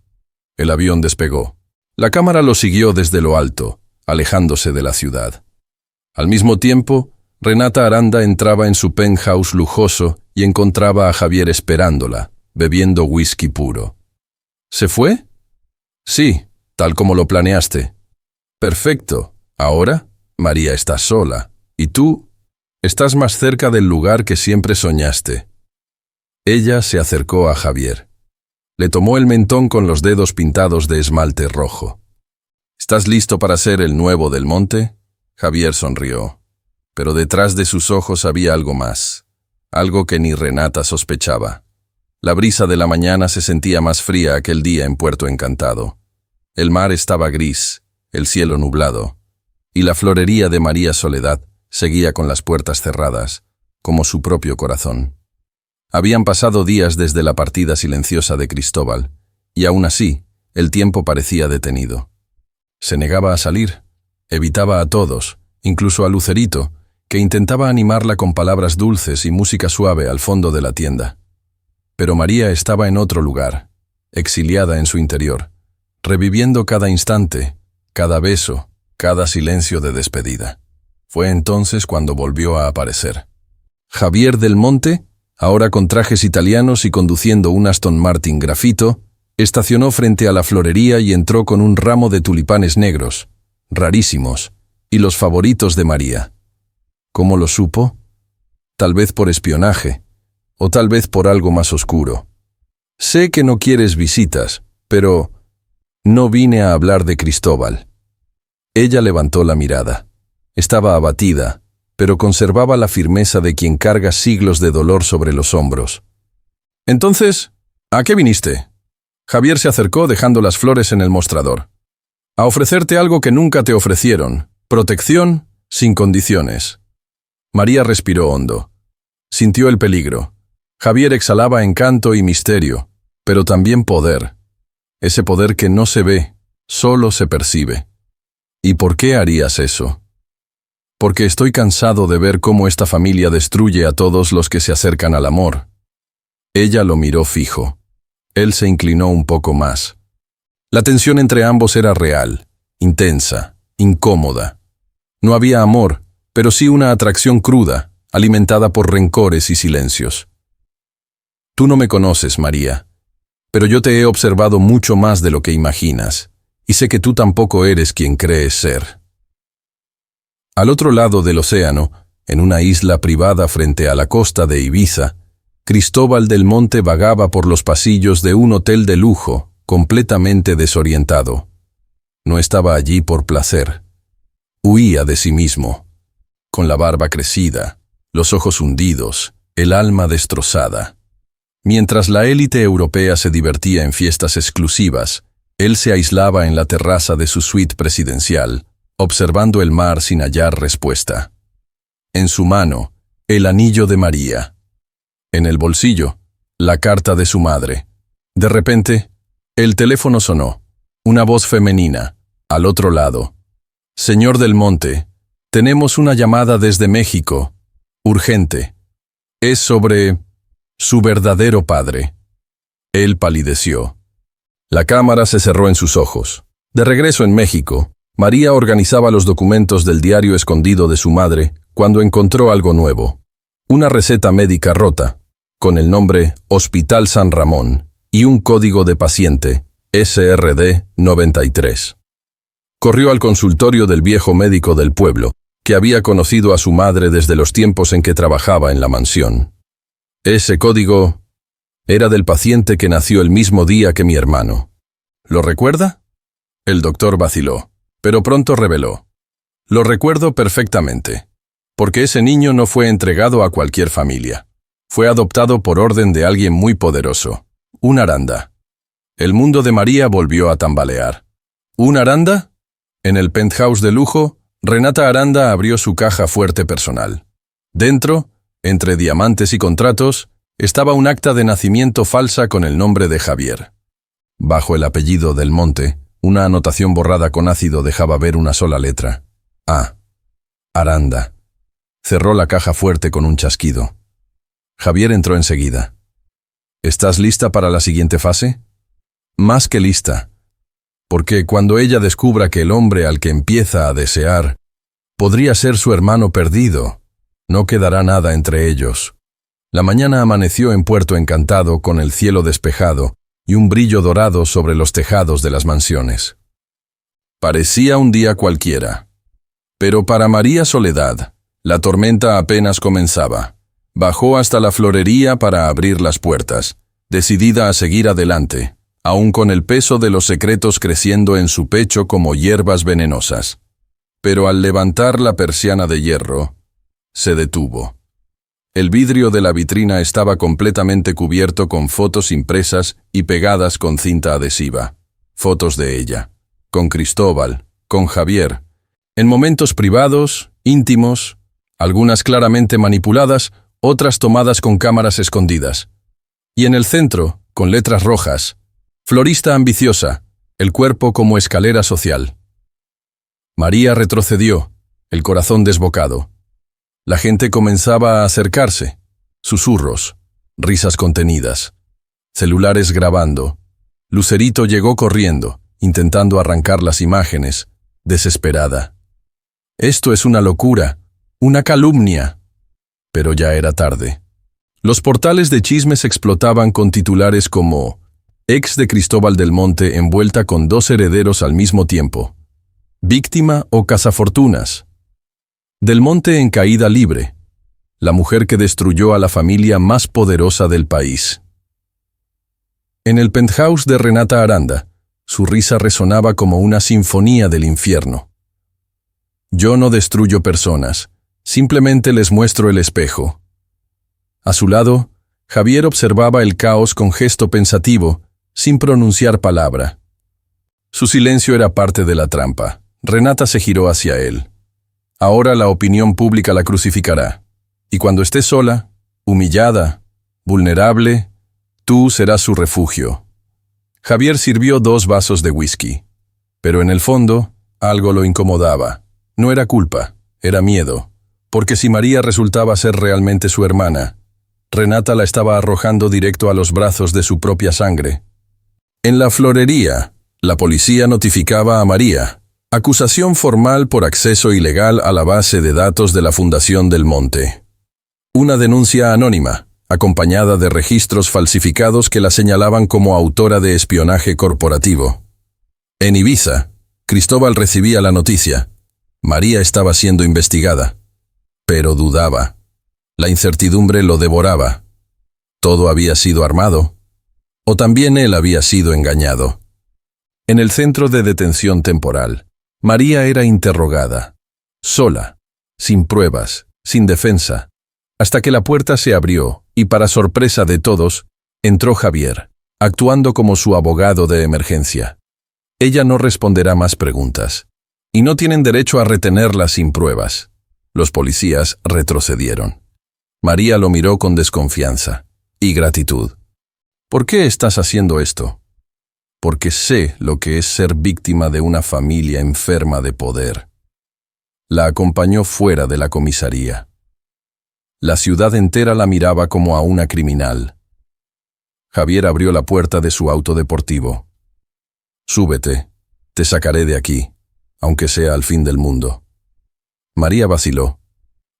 El avión despegó. La cámara lo siguió desde lo alto, alejándose de la ciudad. Al mismo tiempo, Renata Aranda entraba en su penthouse lujoso y encontraba a Javier esperándola, bebiendo whisky puro. ¿Se fue? Sí, tal como lo planeaste. Perfecto. Ahora, María está sola. ¿Y tú? Estás más cerca del lugar que siempre soñaste. Ella se acercó a Javier. Le tomó el mentón con los dedos pintados de esmalte rojo. ¿Estás listo para ser el nuevo del monte? Javier sonrió. Pero detrás de sus ojos había algo más. Algo que ni Renata sospechaba. La brisa de la mañana se sentía más fría aquel día en Puerto Encantado. El mar estaba gris, el cielo nublado, y la florería de María Soledad seguía con las puertas cerradas, como su propio corazón. Habían pasado días desde la partida silenciosa de Cristóbal, y aún así, el tiempo parecía detenido. Se negaba a salir, evitaba a todos, incluso a Lucerito, que intentaba animarla con palabras dulces y música suave al fondo de la tienda. Pero María estaba en otro lugar, exiliada en su interior, reviviendo cada instante, cada beso, cada silencio de despedida. Fue entonces cuando volvió a aparecer. Javier del Monte, ahora con trajes italianos y conduciendo un Aston Martin grafito, estacionó frente a la florería y entró con un ramo de tulipanes negros, rarísimos, y los favoritos de María. ¿Cómo lo supo? Tal vez por espionaje, o tal vez por algo más oscuro. Sé que no quieres visitas, pero no vine a hablar de Cristóbal. Ella levantó la mirada. Estaba abatida, pero conservaba la firmeza de quien carga siglos de dolor sobre los hombros. Entonces, ¿a qué viniste? Javier se acercó dejando las flores en el mostrador. A ofrecerte algo que nunca te ofrecieron, protección sin condiciones. María respiró hondo. Sintió el peligro. Javier exhalaba encanto y misterio, pero también poder. Ese poder que no se ve, solo se percibe. ¿Y por qué harías eso? Porque estoy cansado de ver cómo esta familia destruye a todos los que se acercan al amor. Ella lo miró fijo. Él se inclinó un poco más. La tensión entre ambos era real, intensa, incómoda. No había amor, pero sí una atracción cruda, alimentada por rencores y silencios. Tú no me conoces, María, pero yo te he observado mucho más de lo que imaginas, y sé que tú tampoco eres quien crees ser. Al otro lado del océano, en una isla privada frente a la costa de Ibiza, Cristóbal del Monte vagaba por los pasillos de un hotel de lujo, completamente desorientado. No estaba allí por placer. Huía de sí mismo, con la barba crecida, los ojos hundidos, el alma destrozada. Mientras la élite europea se divertía en fiestas exclusivas, él se aislaba en la terraza de su suite presidencial, observando el mar sin hallar respuesta. En su mano, el anillo de María. En el bolsillo, la carta de su madre. De repente, el teléfono sonó. Una voz femenina, al otro lado. Señor del Monte, tenemos una llamada desde México. Urgente. Es sobre su verdadero padre. Él palideció. La cámara se cerró en sus ojos. De regreso en México, María organizaba los documentos del diario escondido de su madre cuando encontró algo nuevo. Una receta médica rota, con el nombre Hospital San Ramón, y un código de paciente, SRD 93. Corrió al consultorio del viejo médico del pueblo, que había conocido a su madre desde los tiempos en que trabajaba en la mansión. Ese código era del paciente que nació el mismo día que mi hermano. ¿Lo recuerda? El doctor vaciló, pero pronto reveló. Lo recuerdo perfectamente, porque ese niño no fue entregado a cualquier familia. Fue adoptado por orden de alguien muy poderoso, un Aranda. El mundo de María volvió a tambalear. ¿Un Aranda? En el penthouse de lujo, Renata Aranda abrió su caja fuerte personal. Dentro, entre diamantes y contratos, estaba un acta de nacimiento falsa con el nombre de Javier. Bajo el apellido del Monte, una anotación borrada con ácido dejaba ver una sola letra. A. Aranda. Cerró la caja fuerte con un chasquido. Javier entró enseguida. ¿Estás lista para la siguiente fase? Más que lista. Porque cuando ella descubra que el hombre al que empieza a desear podría ser su hermano perdido, no quedará nada entre ellos. La mañana amaneció en Puerto Encantado con el cielo despejado y un brillo dorado sobre los tejados de las mansiones. Parecía un día cualquiera. Pero para María Soledad, la tormenta apenas comenzaba. Bajó hasta la florería para abrir las puertas, decidida a seguir adelante, aun con el peso de los secretos creciendo en su pecho como hierbas venenosas. Pero al levantar la persiana de hierro, se detuvo. El vidrio de la vitrina estaba completamente cubierto con fotos impresas y pegadas con cinta adhesiva. Fotos de ella, con Cristóbal, con Javier, en momentos privados, íntimos, algunas claramente manipuladas, otras tomadas con cámaras escondidas. Y en el centro, con letras rojas, florista ambiciosa, el cuerpo como escalera social. María retrocedió, el corazón desbocado. La gente comenzaba a acercarse, susurros, risas contenidas, celulares grabando. Lucerito llegó corriendo, intentando arrancar las imágenes, desesperada. Esto es una locura, una calumnia. Pero ya era tarde. Los portales de chismes explotaban con titulares como «Ex de Cristóbal del Monte envuelta con 2 herederos al mismo tiempo. Víctima o cazafortunas. Del Monte en caída libre. La mujer que destruyó a la familia más poderosa del país». En el penthouse de Renata Aranda, su risa resonaba como una sinfonía del infierno. «Yo no destruyo personas, simplemente les muestro el espejo». A su lado, Javier observaba el caos con gesto pensativo, sin pronunciar palabra. Su silencio era parte de la trampa. Renata se giró hacia él. Ahora la opinión pública la crucificará. Y cuando esté sola, humillada, vulnerable, tú serás su refugio. Javier sirvió 2 vasos de whisky. Pero en el fondo, algo lo incomodaba. No era culpa, era miedo. Porque si María resultaba ser realmente su hermana, Renata la estaba arrojando directo a los brazos de su propia sangre. En la florería, la policía notificaba a María. Acusación formal por acceso ilegal a la base de datos de la Fundación del Monte. Una denuncia anónima, acompañada de registros falsificados que la señalaban como autora de espionaje corporativo. En Ibiza, Cristóbal recibía la noticia. María estaba siendo investigada. Pero dudaba. La incertidumbre lo devoraba. ¿Todo había sido armado? ¿O también él había sido engañado? En el centro de detención temporal, María era interrogada, sola, sin pruebas, sin defensa, hasta que la puerta se abrió y, para sorpresa de todos, entró Javier, actuando como su abogado de emergencia. Ella no responderá más preguntas, y no tienen derecho a retenerla sin pruebas. Los policías retrocedieron. María lo miró con desconfianza y gratitud. ¿Por qué estás haciendo esto? Porque sé lo que es ser víctima de una familia enferma de poder. La acompañó fuera de la comisaría. La ciudad entera la miraba como a una criminal. Javier abrió la puerta de su auto deportivo. «Súbete, te sacaré de aquí, aunque sea al fin del mundo». María vaciló,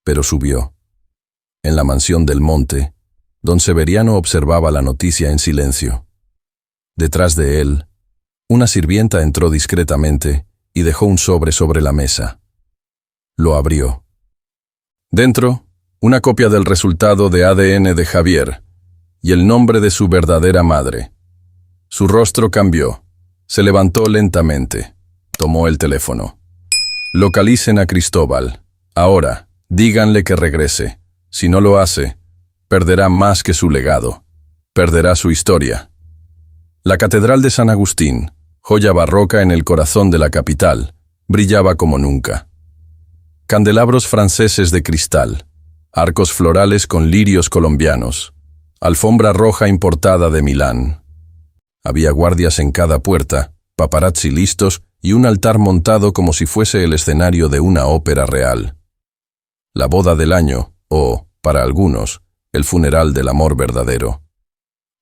pero subió. En la mansión del Monte, don Severiano observaba la noticia en silencio. Detrás de él, una sirvienta entró discretamente y dejó un sobre la mesa. Lo abrió. Dentro, una copia del resultado de ADN de Javier y el nombre de su verdadera madre. Su rostro cambió. Se levantó lentamente. Tomó el teléfono. Localicen a Cristóbal. Ahora, díganle que regrese. Si no lo hace, perderá más que su legado. Perderá su historia. La Catedral de San Agustín, joya barroca en el corazón de la capital, brillaba como nunca. Candelabros franceses de cristal, arcos florales con lirios colombianos, alfombra roja importada de Milán. Había guardias en cada puerta, paparazzi listos y un altar montado como si fuese el escenario de una ópera real. La boda del año, o, para algunos, el funeral del amor verdadero.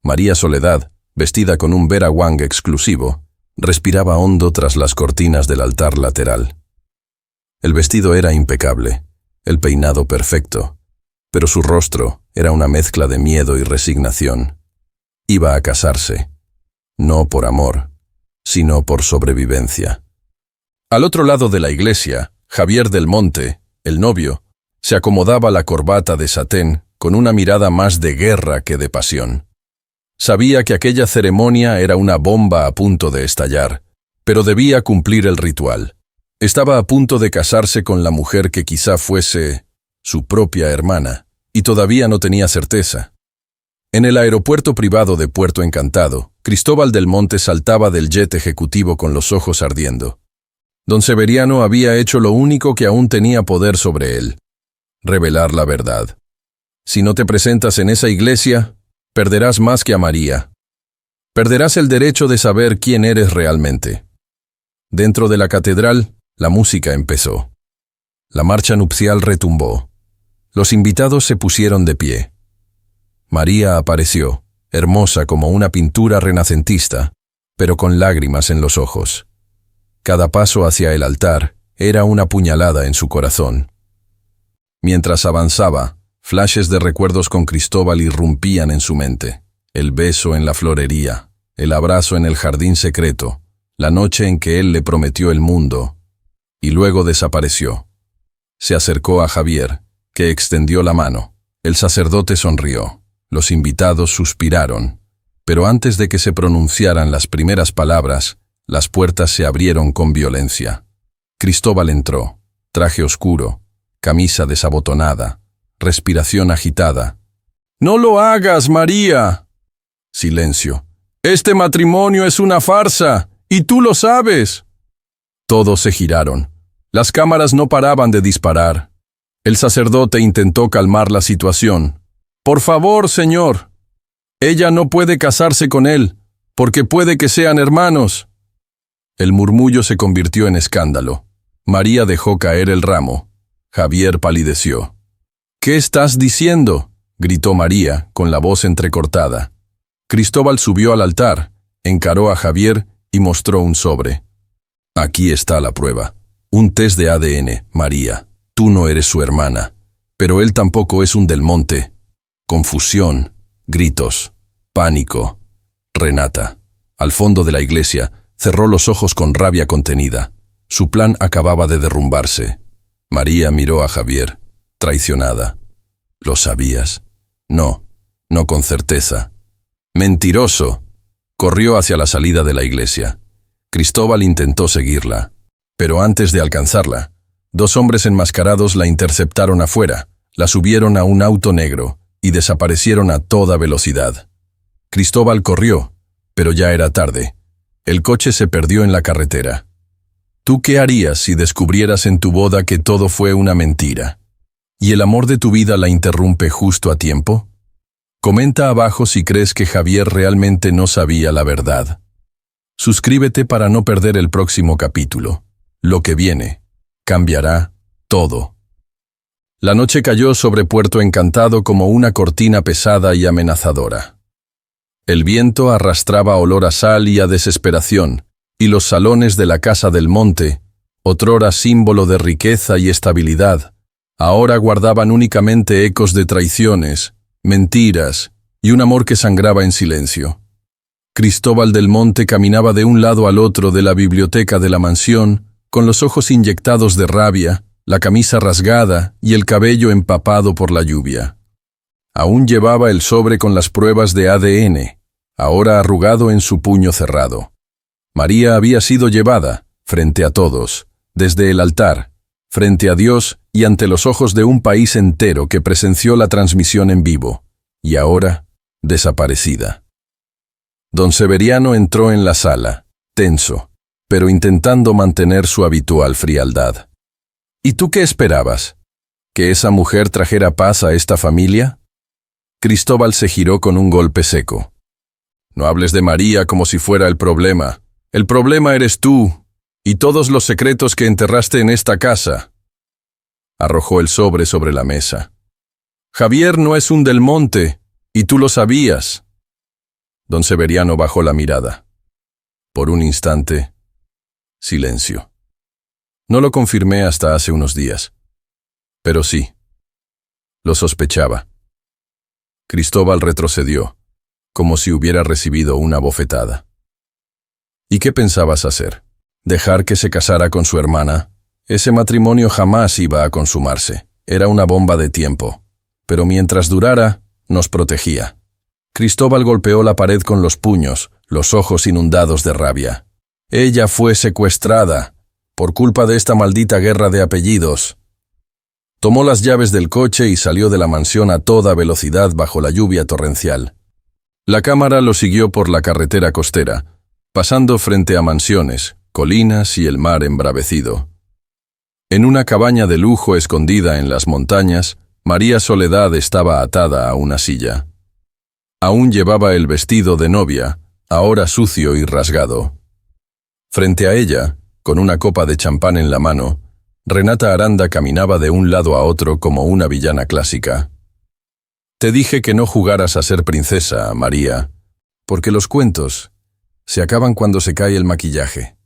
María Soledad, vestida con un Vera Wang exclusivo, respiraba hondo tras las cortinas del altar lateral. El vestido era impecable, el peinado perfecto, pero su rostro era una mezcla de miedo y resignación. Iba a casarse, no por amor, sino por sobrevivencia. Al otro lado de la iglesia, Javier del Monte, el novio, se acomodaba la corbata de satén con una mirada más de guerra que de pasión. Sabía que aquella ceremonia era una bomba a punto de estallar, pero debía cumplir el ritual. Estaba a punto de casarse con la mujer que quizá fuese su propia hermana, y todavía no tenía certeza. En el aeropuerto privado de Puerto Encantado, Cristóbal del Monte saltaba del jet ejecutivo con los ojos ardiendo. Don Severiano había hecho lo único que aún tenía poder sobre él: revelar la verdad. Si no te presentas en esa iglesia, perderás más que a María. Perderás el derecho de saber quién eres realmente. Dentro de la catedral, la música empezó. La marcha nupcial retumbó. Los invitados se pusieron de pie. María apareció, hermosa como una pintura renacentista, pero con lágrimas en los ojos. Cada paso hacia el altar era una puñalada en su corazón. Mientras avanzaba, flashes de recuerdos con Cristóbal irrumpían en su mente. El beso en la florería, el abrazo en el jardín secreto, la noche en que él le prometió el mundo, y luego desapareció. Se acercó a Javier, que extendió la mano. El sacerdote sonrió. Los invitados suspiraron, pero antes de que se pronunciaran las primeras palabras, las puertas se abrieron con violencia. Cristóbal entró, traje oscuro, camisa desabotonada, respiración agitada. «¡No lo hagas, María!». Silencio. «Este matrimonio es una farsa, y tú lo sabes». Todos se giraron. Las cámaras no paraban de disparar. El sacerdote intentó calmar la situación. «Por favor, señor. Ella no puede casarse con él, porque puede que sean hermanos». El murmullo se convirtió en escándalo. María dejó caer el ramo. Javier palideció. «¿Qué estás diciendo?», gritó María, con la voz entrecortada. Cristóbal subió al altar, encaró a Javier y mostró un sobre. «Aquí está la prueba. Un test de ADN, María. Tú no eres su hermana, pero él tampoco es un Del Monte». Confusión, gritos, pánico. Renata, al fondo de la iglesia, cerró los ojos con rabia contenida. Su plan acababa de derrumbarse. María miró a Javier, traicionada. «¿Lo sabías?». «No, no con certeza». «¡Mentiroso!». Corrió hacia la salida de la iglesia. Cristóbal intentó seguirla, pero antes de alcanzarla, dos hombres enmascarados la interceptaron afuera, la subieron a un auto negro y desaparecieron a toda velocidad. Cristóbal corrió, pero ya era tarde. El coche se perdió en la carretera. ¿Tú qué harías si descubrieras en tu boda que todo fue una mentira? ¿Y el amor de tu vida la interrumpe justo a tiempo? Comenta abajo si crees que Javier realmente no sabía la verdad. Suscríbete para no perder el próximo capítulo. Lo que viene cambiará todo. La noche cayó sobre Puerto Encantado como una cortina pesada y amenazadora. El viento arrastraba olor a sal y a desesperación, y los salones de la Casa del Monte, otrora símbolo de riqueza y estabilidad, ahora guardaban únicamente ecos de traiciones, mentiras y un amor que sangraba en silencio. Cristóbal del Monte caminaba de un lado al otro de la biblioteca de la mansión, con los ojos inyectados de rabia, la camisa rasgada y el cabello empapado por la lluvia. Aún llevaba el sobre con las pruebas de ADN, ahora arrugado en su puño cerrado. María había sido llevada, frente a todos, desde el altar, frente a Dios y ante los ojos de un país entero que presenció la transmisión en vivo, y ahora, desaparecida. Don Severiano entró en la sala, tenso, pero intentando mantener su habitual frialdad. ¿Y tú qué esperabas? ¿Que esa mujer trajera paz a esta familia? Cristóbal se giró con un golpe seco. No hables de María como si fuera el problema. El problema eres tú, y todos los secretos que enterraste en esta casa. Arrojó el sobre la mesa. Javier no es un Del Monte, y tú lo sabías. Don Severiano bajó la mirada. Por un instante, silencio. No lo confirmé hasta hace unos días. Pero sí, lo sospechaba. Cristóbal retrocedió, como si hubiera recibido una bofetada. ¿Y qué pensabas hacer? ¿Dejar que se casara con su hermana? Ese matrimonio jamás iba a consumarse. Era una bomba de tiempo. Pero mientras durara, nos protegía. Cristóbal golpeó la pared con los puños, los ojos inundados de rabia. Ella fue secuestrada, por culpa de esta maldita guerra de apellidos. Tomó las llaves del coche y salió de la mansión a toda velocidad bajo la lluvia torrencial. La cámara lo siguió por la carretera costera, pasando frente a mansiones, colinas y el mar embravecido. En una cabaña de lujo escondida en las montañas, María Soledad estaba atada a una silla. Aún llevaba el vestido de novia, ahora sucio y rasgado. Frente a ella, con una copa de champán en la mano, Renata Aranda caminaba de un lado a otro como una villana clásica. Te dije que no jugaras a ser princesa, María, porque los cuentos se acaban cuando se cae el maquillaje.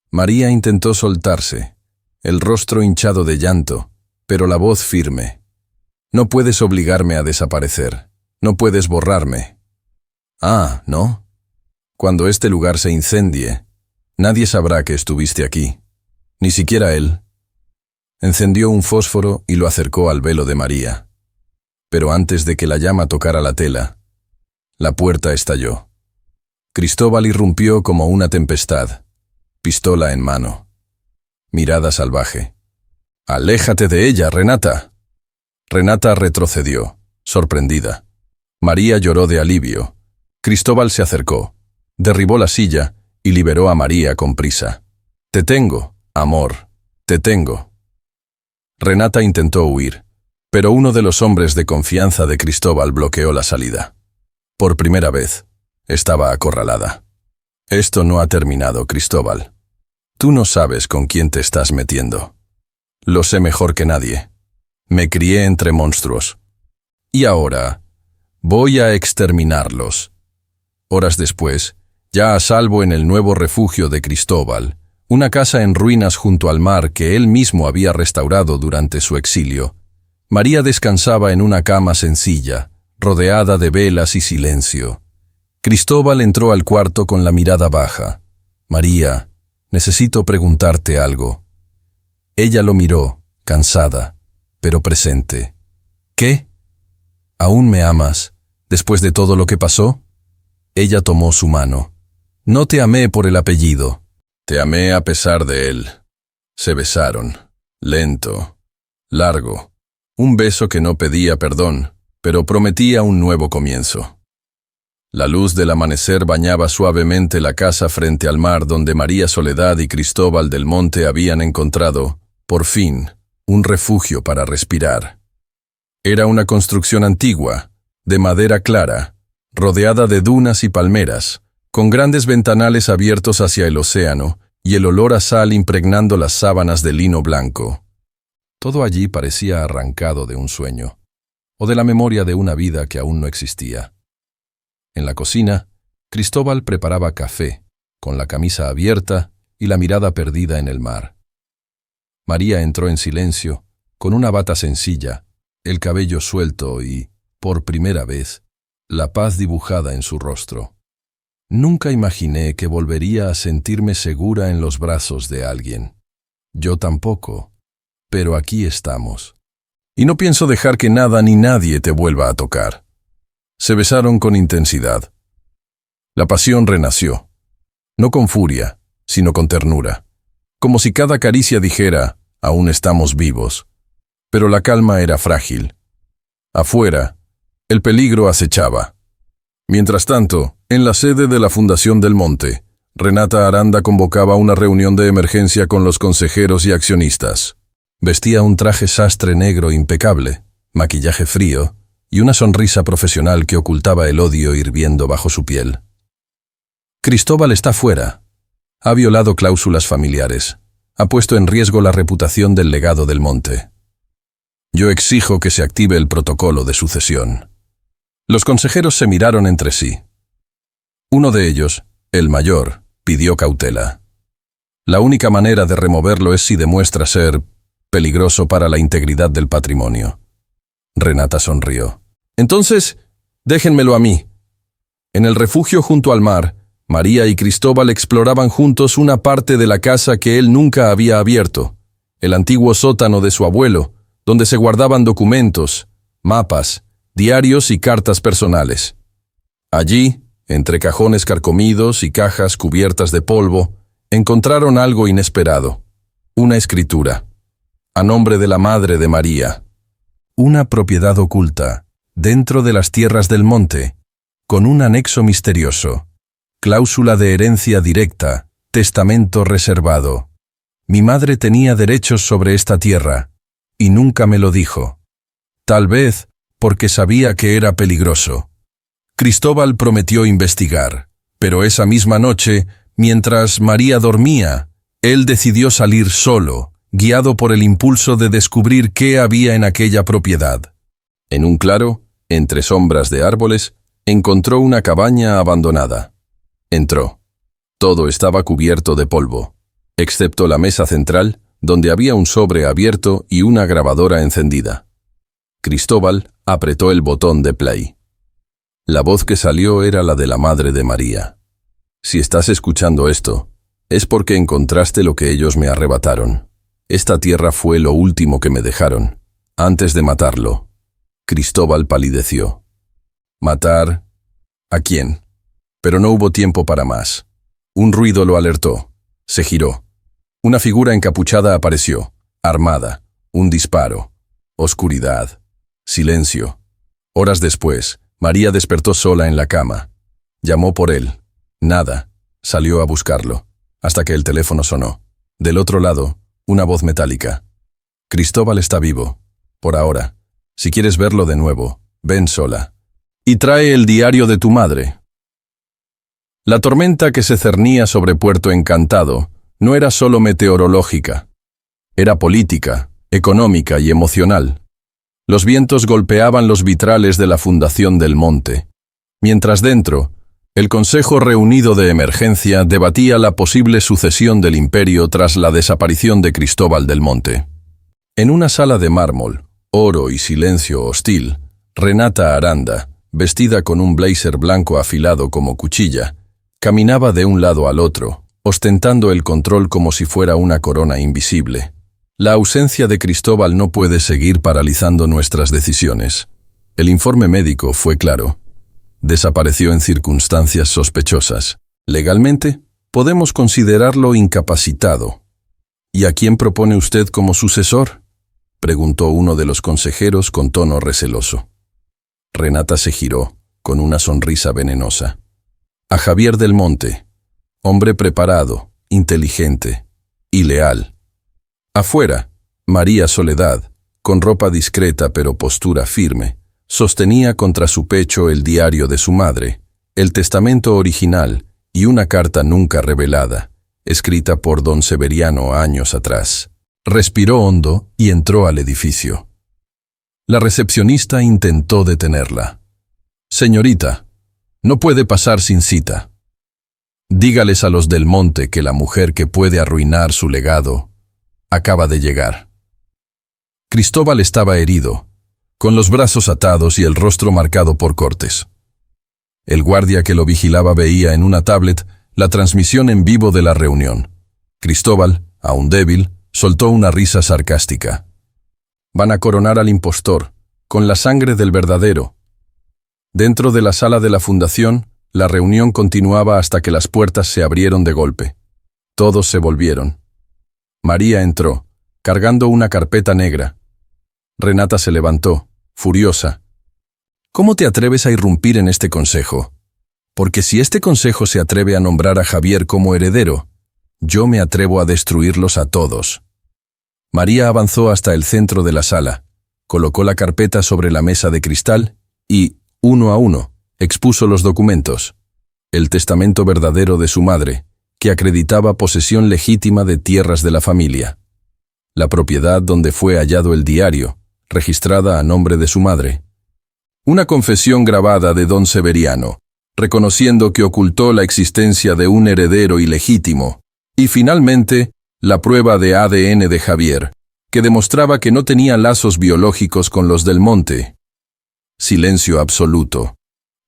María intentó soltarse, el rostro hinchado de llanto, pero la voz firme. No puedes obligarme a desaparecer. No puedes borrarme. Ah, ¿no? Cuando este lugar se incendie, nadie sabrá que estuviste aquí. Ni siquiera él. Encendió un fósforo y lo acercó al velo de María. Pero antes de que la llama tocara la tela, la puerta estalló. Cristóbal irrumpió como una tempestad, pistola en mano. Mirada salvaje. «¡Aléjate de ella, Renata!». Renata retrocedió, sorprendida. María lloró de alivio. Cristóbal se acercó, derribó la silla y liberó a María con prisa. «Te tengo, amor, te tengo». Renata intentó huir, pero uno de los hombres de confianza de Cristóbal bloqueó la salida. Por primera vez, estaba acorralada. «Esto no ha terminado, Cristóbal. Tú no sabes con quién te estás metiendo. Lo sé mejor que nadie. Me crié entre monstruos. Y ahora voy a exterminarlos». Horas después, ya a salvo en el nuevo refugio de Cristóbal, una casa en ruinas junto al mar que él mismo había restaurado durante su exilio, María descansaba en una cama sencilla, rodeada de velas y silencio. Cristóbal entró al cuarto con la mirada baja. «María, necesito preguntarte algo». Ella lo miró, cansada, pero presente. «¿Qué? ¿Aún me amas, después de todo lo que pasó?». Ella tomó su mano. «No te amé por el apellido. Te amé a pesar de él». Se besaron, lento, largo. Un beso que no pedía perdón, pero prometía un nuevo comienzo. La luz del amanecer bañaba suavemente la casa frente al mar donde María Soledad y Cristóbal del Monte habían encontrado, por fin, un refugio para respirar. Era una construcción antigua, de madera clara, rodeada de dunas y palmeras, con grandes ventanales abiertos hacia el océano y el olor a sal impregnando las sábanas de lino blanco. Todo allí parecía arrancado de un sueño, o de la memoria de una vida que aún no existía. En la cocina, Cristóbal preparaba café, con la camisa abierta y la mirada perdida en el mar. María entró en silencio, con una bata sencilla, el cabello suelto y, por primera vez, la paz dibujada en su rostro. Nunca imaginé que volvería a sentirme segura en los brazos de alguien. Yo tampoco, pero aquí estamos. Y no pienso dejar que nada ni nadie te vuelva a tocar. Se besaron con intensidad. La pasión renació, no con furia, sino con ternura, como si cada caricia dijera, aún estamos vivos. Pero la calma era frágil. Afuera, el peligro acechaba. Mientras tanto, en la sede de la Fundación del Monte, Renata Aranda convocaba una reunión de emergencia con los consejeros y accionistas. Vestía un traje sastre negro impecable, maquillaje frío y una sonrisa profesional que ocultaba el odio hirviendo bajo su piel. Cristóbal está fuera. Ha violado cláusulas familiares. Ha puesto en riesgo la reputación del legado del Monte. Yo exijo que se active el protocolo de sucesión. Los consejeros se miraron entre sí. Uno de ellos, el mayor, pidió cautela. La única manera de removerlo es si demuestra ser peligroso para la integridad del patrimonio. Renata sonrió. Entonces, déjenmelo a mí. En el refugio junto al mar, María y Cristóbal exploraban juntos una parte de la casa que él nunca había abierto, el antiguo sótano de su abuelo, donde se guardaban documentos, mapas, diarios y cartas personales. Allí, entre cajones carcomidos y cajas cubiertas de polvo, encontraron algo inesperado. Una escritura, a nombre de la madre de María. Una propiedad oculta, dentro de las tierras del Monte, con un anexo misterioso. Cláusula de herencia directa, testamento reservado. Mi madre tenía derechos sobre esta tierra, y nunca me lo dijo. Tal vez porque sabía que era peligroso. Cristóbal prometió investigar, pero esa misma noche, mientras María dormía, él decidió salir solo, guiado por el impulso de descubrir qué había en aquella propiedad. En un claro, entre sombras de árboles, encontró una cabaña abandonada. Entró. Todo estaba cubierto de polvo, excepto la mesa central, donde había un sobre abierto y una grabadora encendida. Cristóbal apretó el botón de play. La voz que salió era la de la madre de María. Si estás escuchando esto, es porque encontraste lo que ellos me arrebataron. Esta tierra fue lo último que me dejaron, antes de matarlo. Cristóbal palideció. ¿Matar? ¿A quién? Pero no hubo tiempo para más. Un ruido lo alertó. Se giró. Una figura encapuchada apareció, armada. Un disparo. Oscuridad. Silencio. Horas después, María despertó sola en la cama. Llamó por él. Nada. Salió a buscarlo, hasta que el teléfono sonó. Del otro lado, una voz metálica. Cristóbal está vivo. Por ahora. Si quieres verlo de nuevo, ven sola. Y trae el diario de tu madre. La tormenta que se cernía sobre Puerto Encantado no era solo meteorológica. Era política, económica y emocional. Los vientos golpeaban los vitrales de la Fundación del Monte, mientras dentro, el Consejo Reunido de Emergencia debatía la posible sucesión del imperio tras la desaparición de Cristóbal del Monte. En una sala de mármol, oro y silencio hostil, Renata Aranda, vestida con un blazer blanco afilado como cuchilla, caminaba de un lado al otro, ostentando el control como si fuera una corona invisible. La ausencia de Cristóbal no puede seguir paralizando nuestras decisiones. El informe médico fue claro. Desapareció en circunstancias sospechosas. Legalmente, podemos considerarlo incapacitado. ¿Y a quién propone usted como sucesor?, preguntó uno de los consejeros con tono receloso. Renata se giró, con una sonrisa venenosa. A Javier del Monte, hombre preparado, inteligente y leal. Afuera, María Soledad, con ropa discreta pero postura firme, sostenía contra su pecho el diario de su madre, el testamento original y una carta nunca revelada, escrita por don Severiano años atrás. Respiró hondo y entró al edificio. La recepcionista intentó detenerla. Señorita, no puede pasar sin cita. Dígales a los del Monte que la mujer que puede arruinar su legado acaba de llegar. Cristóbal estaba herido, con los brazos atados y el rostro marcado por cortes. El guardia que lo vigilaba veía en una tablet la transmisión en vivo de la reunión. Cristóbal, aún débil, soltó una risa sarcástica. Van a coronar al impostor, con la sangre del verdadero. Dentro de la sala de la fundación, la reunión continuaba hasta que las puertas se abrieron de golpe. Todos se volvieron. María entró, cargando una carpeta negra. Renata se levantó, furiosa. ¿Cómo te atreves a irrumpir en este consejo? Porque si este consejo se atreve a nombrar a Javier como heredero, yo me atrevo a destruirlos a todos. María avanzó hasta el centro de la sala, colocó la carpeta sobre la mesa de cristal y, uno a uno, expuso los documentos. El testamento verdadero de su madre, que acreditaba posesión legítima de tierras de la familia. La propiedad donde fue hallado el diario, registrada a nombre de su madre. Una confesión grabada de don Severiano, reconociendo que ocultó la existencia de un heredero ilegítimo. Y finalmente, la prueba de ADN de Javier, que demostraba que no tenía lazos biológicos con los del Monte. Silencio absoluto.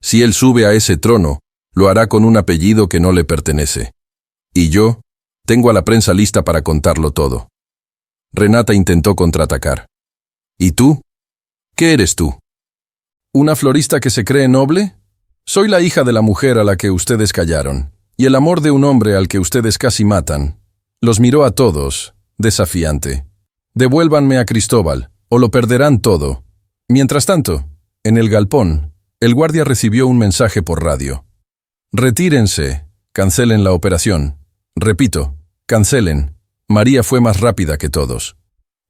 Si él sube a ese trono, lo hará con un apellido que no le pertenece. Y yo, tengo a la prensa lista para contarlo todo. Renata intentó contraatacar. ¿Y tú? ¿Qué eres tú? ¿Una florista que se cree noble? Soy la hija de la mujer a la que ustedes callaron, y el amor de un hombre al que ustedes casi matan. Los miró a todos, desafiante. Devuélvanme a Cristóbal, o lo perderán todo. Mientras tanto, en el galpón, el guardia recibió un mensaje por radio. Retírense, cancelen la operación. Repito, cancelen. María fue más rápida que todos.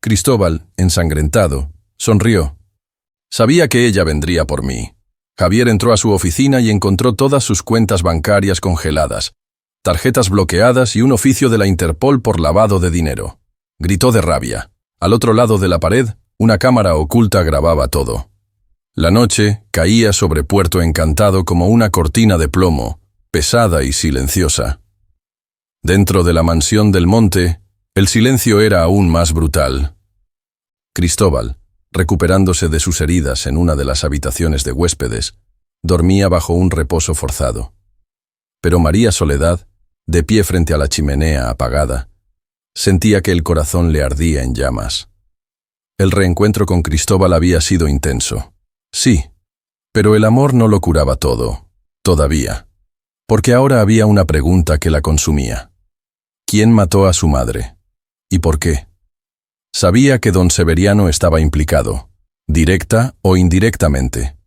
Cristóbal, ensangrentado, sonrió. Sabía que ella vendría por mí. Javier entró a su oficina y encontró todas sus cuentas bancarias congeladas, tarjetas bloqueadas y un oficio de la Interpol por lavado de dinero. Gritó de rabia. Al otro lado de la pared, una cámara oculta grababa todo. La noche caía sobre Puerto Encantado como una cortina de plomo, pesada y silenciosa. Dentro de la mansión del Monte, el silencio era aún más brutal. Cristóbal, recuperándose de sus heridas en una de las habitaciones de huéspedes, dormía bajo un reposo forzado. Pero María Soledad, de pie frente a la chimenea apagada, sentía que el corazón le ardía en llamas. El reencuentro con Cristóbal había sido intenso. Sí, pero el amor no lo curaba todo, todavía. Porque ahora había una pregunta que la consumía. ¿Quién mató a su madre? ¿Y por qué? Sabía que don Severiano estaba implicado, directa o indirectamente.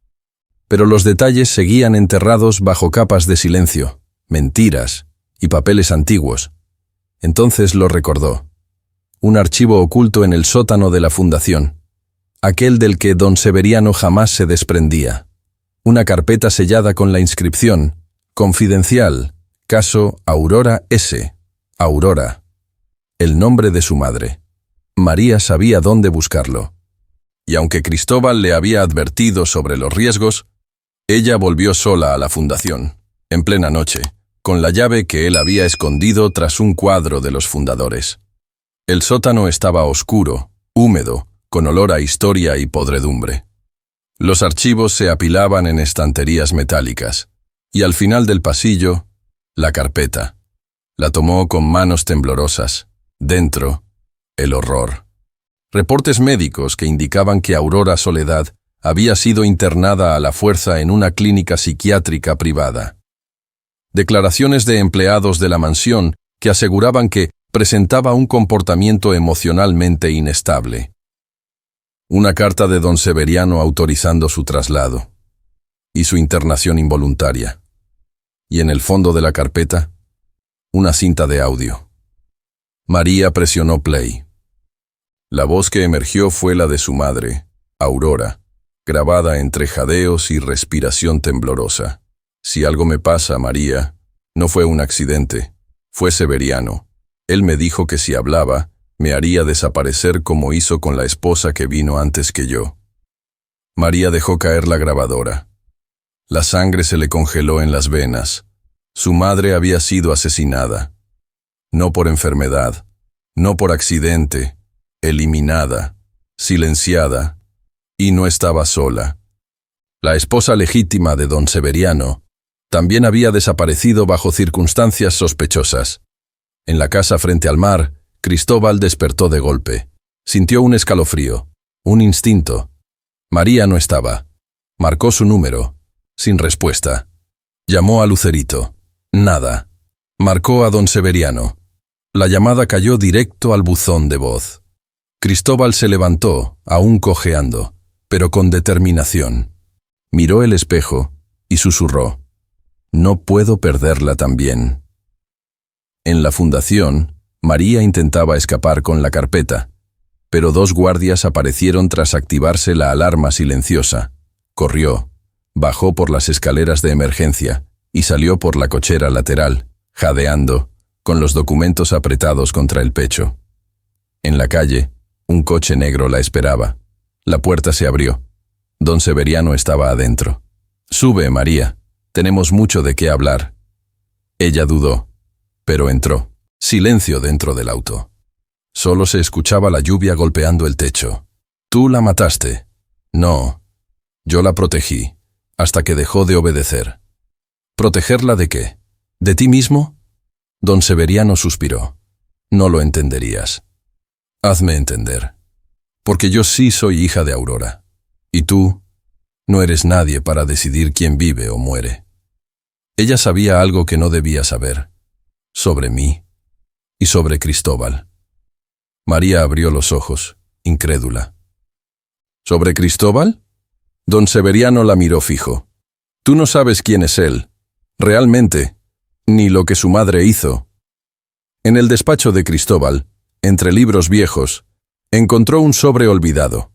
Pero los detalles seguían enterrados bajo capas de silencio, mentiras y papeles antiguos. Entonces lo recordó. Un archivo oculto en el sótano de la fundación, aquel del que don Severiano jamás se desprendía. Una carpeta sellada con la inscripción, confidencial, caso Aurora S. Aurora. El nombre de su madre. María sabía dónde buscarlo. Y aunque Cristóbal le había advertido sobre los riesgos, ella volvió sola a la fundación, en plena noche, con la llave que él había escondido tras un cuadro de los fundadores. El sótano estaba oscuro, húmedo, con olor a historia y podredumbre. Los archivos se apilaban en estanterías metálicas, y al final del pasillo, la carpeta. La tomó con manos temblorosas. Dentro, el horror. Reportes médicos que indicaban que Aurora Soledad había sido internada a la fuerza en una clínica psiquiátrica privada. Declaraciones de empleados de la mansión que aseguraban que presentaba un comportamiento emocionalmente inestable. Una carta de don Severiano autorizando su traslado y su internación involuntaria. Y en el fondo de la carpeta, una cinta de audio. María presionó play. La voz que emergió fue la de su madre, Aurora, grabada entre jadeos y respiración temblorosa. Si algo me pasa, María, no fue un accidente, fue Severiano. Él me dijo que si hablaba, me haría desaparecer como hizo con la esposa que vino antes que yo. María dejó caer la grabadora. La sangre se le congeló en las venas. Su madre había sido asesinada. No por enfermedad, no por accidente, eliminada, silenciada, y no estaba sola. La esposa legítima de don Severiano También había desaparecido bajo circunstancias sospechosas. En la casa frente al mar, Cristóbal despertó de golpe. Sintió un escalofrío, un instinto. María no estaba. Marcó su número. Sin respuesta. Llamó a Lucerito. Nada. Marcó a don Severiano. La llamada cayó directo al buzón de voz. Cristóbal se levantó, aún cojeando, pero con determinación. Miró el espejo y susurró: «No puedo perderla también». En la fundación, María intentaba escapar con la carpeta, pero 2 guardias aparecieron tras activarse la alarma silenciosa. Corrió, bajó por las escaleras de emergencia y salió por la cochera lateral, jadeando, con los documentos apretados contra el pecho. En la calle, un coche negro la esperaba. La puerta se abrió. Don Severiano estaba adentro. «Sube, María. Tenemos mucho de qué hablar». Ella dudó, pero entró. Silencio dentro del auto. Solo se escuchaba la lluvia golpeando el techo. «Tú la mataste». «No. Yo la protegí, hasta que dejó de obedecer». «¿Protegerla de qué? ¿De ti mismo?» Don Severiano suspiró. «No lo entenderías». «Hazme entender. Porque yo sí soy hija de Aurora. Y tú no eres nadie para decidir quién vive o muere». Ella sabía algo que no debía saber. Sobre mí y sobre Cristóbal. María abrió los ojos, incrédula. ¿Sobre Cristóbal? Don Severiano la miró fijo. «Tú no sabes quién es él, realmente, ni lo que su madre hizo». En el despacho de Cristóbal, entre libros viejos, encontró un sobre olvidado.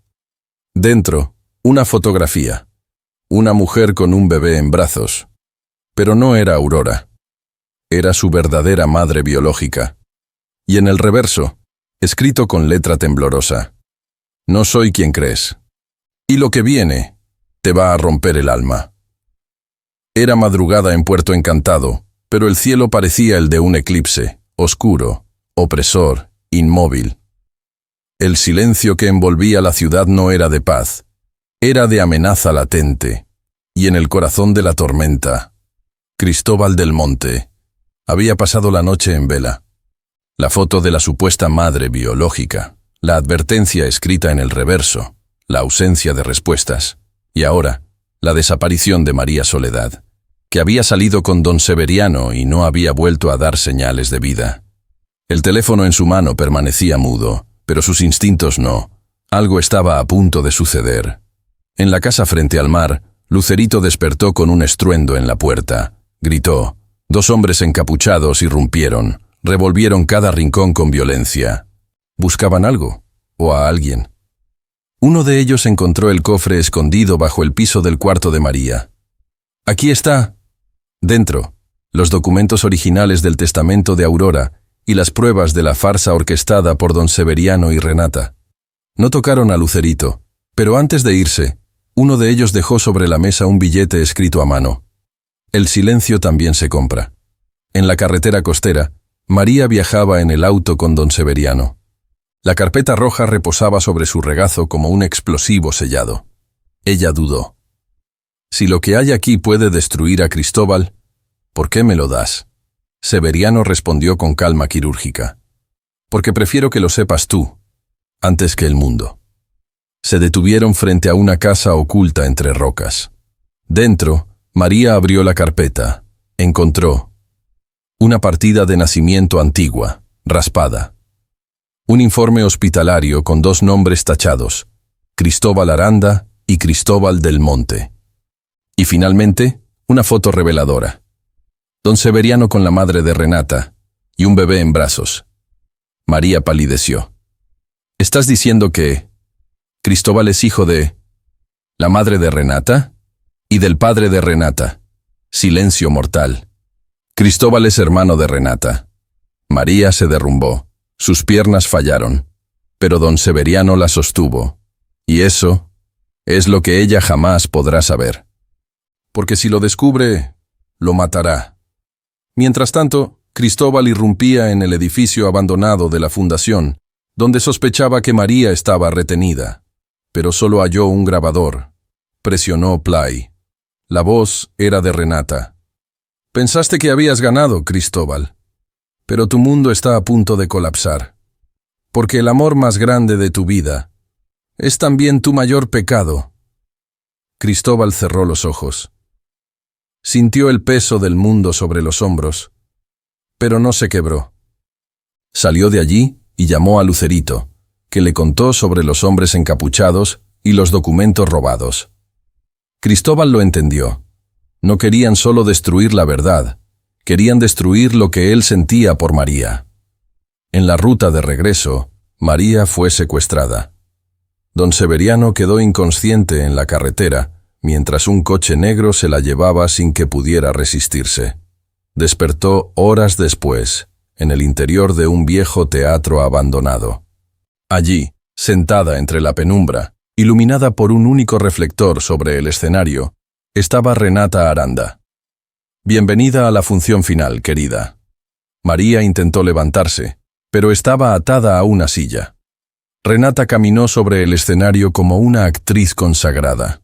Dentro, una fotografía. Una mujer con un bebé en brazos. Pero no era Aurora. Era su verdadera madre biológica. Y en el reverso, escrito con letra temblorosa: «No soy quien crees. Y lo que viene te va a romper el alma». Era madrugada en Puerto Encantado, pero el cielo parecía el de un eclipse, oscuro, opresor, inmóvil. El silencio que envolvía la ciudad no era de paz, era de amenaza latente, y en el corazón de la tormenta, Cristóbal del Monte había pasado la noche en vela. La foto de la supuesta madre biológica, la advertencia escrita en el reverso, la ausencia de respuestas, y ahora, la desaparición de María Soledad, que había salido con don Severiano y no había vuelto a dar señales de vida. El teléfono en su mano permanecía mudo, pero sus instintos no. Algo estaba a punto de suceder. En la casa frente al mar, Lucerito despertó con un estruendo en la puerta. Gritó. 2 hombres encapuchados irrumpieron, revolvieron cada rincón con violencia. ¿Buscaban algo? ¿O a alguien? Uno de ellos encontró el cofre escondido bajo el piso del cuarto de María. «Aquí está». Dentro, los documentos originales del testamento de Aurora y las pruebas de la farsa orquestada por don Severiano y Renata. No tocaron a Lucerito, pero antes de irse, uno de ellos dejó sobre la mesa un billete escrito a mano. El silencio también se compra. En la carretera costera, María viajaba en el auto con don Severiano. La carpeta roja reposaba sobre su regazo como un explosivo sellado. Ella dudó. «Si lo que hay aquí puede destruir a Cristóbal, ¿por qué me lo das?». Severiano respondió con calma quirúrgica. «Porque prefiero que lo sepas tú, antes que el mundo». Se detuvieron frente a una casa oculta entre rocas. Dentro, María abrió la carpeta. Encontró una partida de nacimiento antigua, raspada. Un informe hospitalario con 2 nombres tachados: Cristóbal Aranda y Cristóbal del Monte. Y finalmente, una foto reveladora. Don Severiano con la madre de Renata y un bebé en brazos. María palideció. «¿Estás diciendo que Cristóbal es hijo de la madre de Renata y del padre de Renata?» Silencio mortal. «Cristóbal es hermano de Renata». María se derrumbó. Sus piernas fallaron, pero don Severiano la sostuvo. Y eso es lo que ella jamás podrá saber. Porque si lo descubre, lo matará. Mientras tanto, Cristóbal irrumpía en el edificio abandonado de la fundación, donde sospechaba que María estaba retenida. Pero solo halló un grabador. Presionó play. La voz era de Renata. Pensaste que habías ganado, Cristóbal, pero tu mundo está a punto de colapsar, porque el amor más grande de tu vida es también tu mayor pecado. Cristóbal cerró los ojos. Sintió el peso del mundo sobre los hombros, pero no se quebró. Salió de allí y llamó a Lucerito, que le contó sobre los hombres encapuchados y los documentos robados. Cristóbal lo entendió. No querían solo destruir la verdad, querían destruir lo que él sentía por María. En la ruta de regreso, María fue secuestrada. Don Severiano quedó inconsciente en la carretera, mientras un coche negro se la llevaba sin que pudiera resistirse. Despertó horas después, en el interior de un viejo teatro abandonado. Allí, sentada entre la penumbra, iluminada por un único reflector sobre el escenario, estaba Renata Aranda. Bienvenida a la función final, querida. María intentó levantarse, pero estaba atada a una silla. Renata caminó sobre el escenario como una actriz consagrada.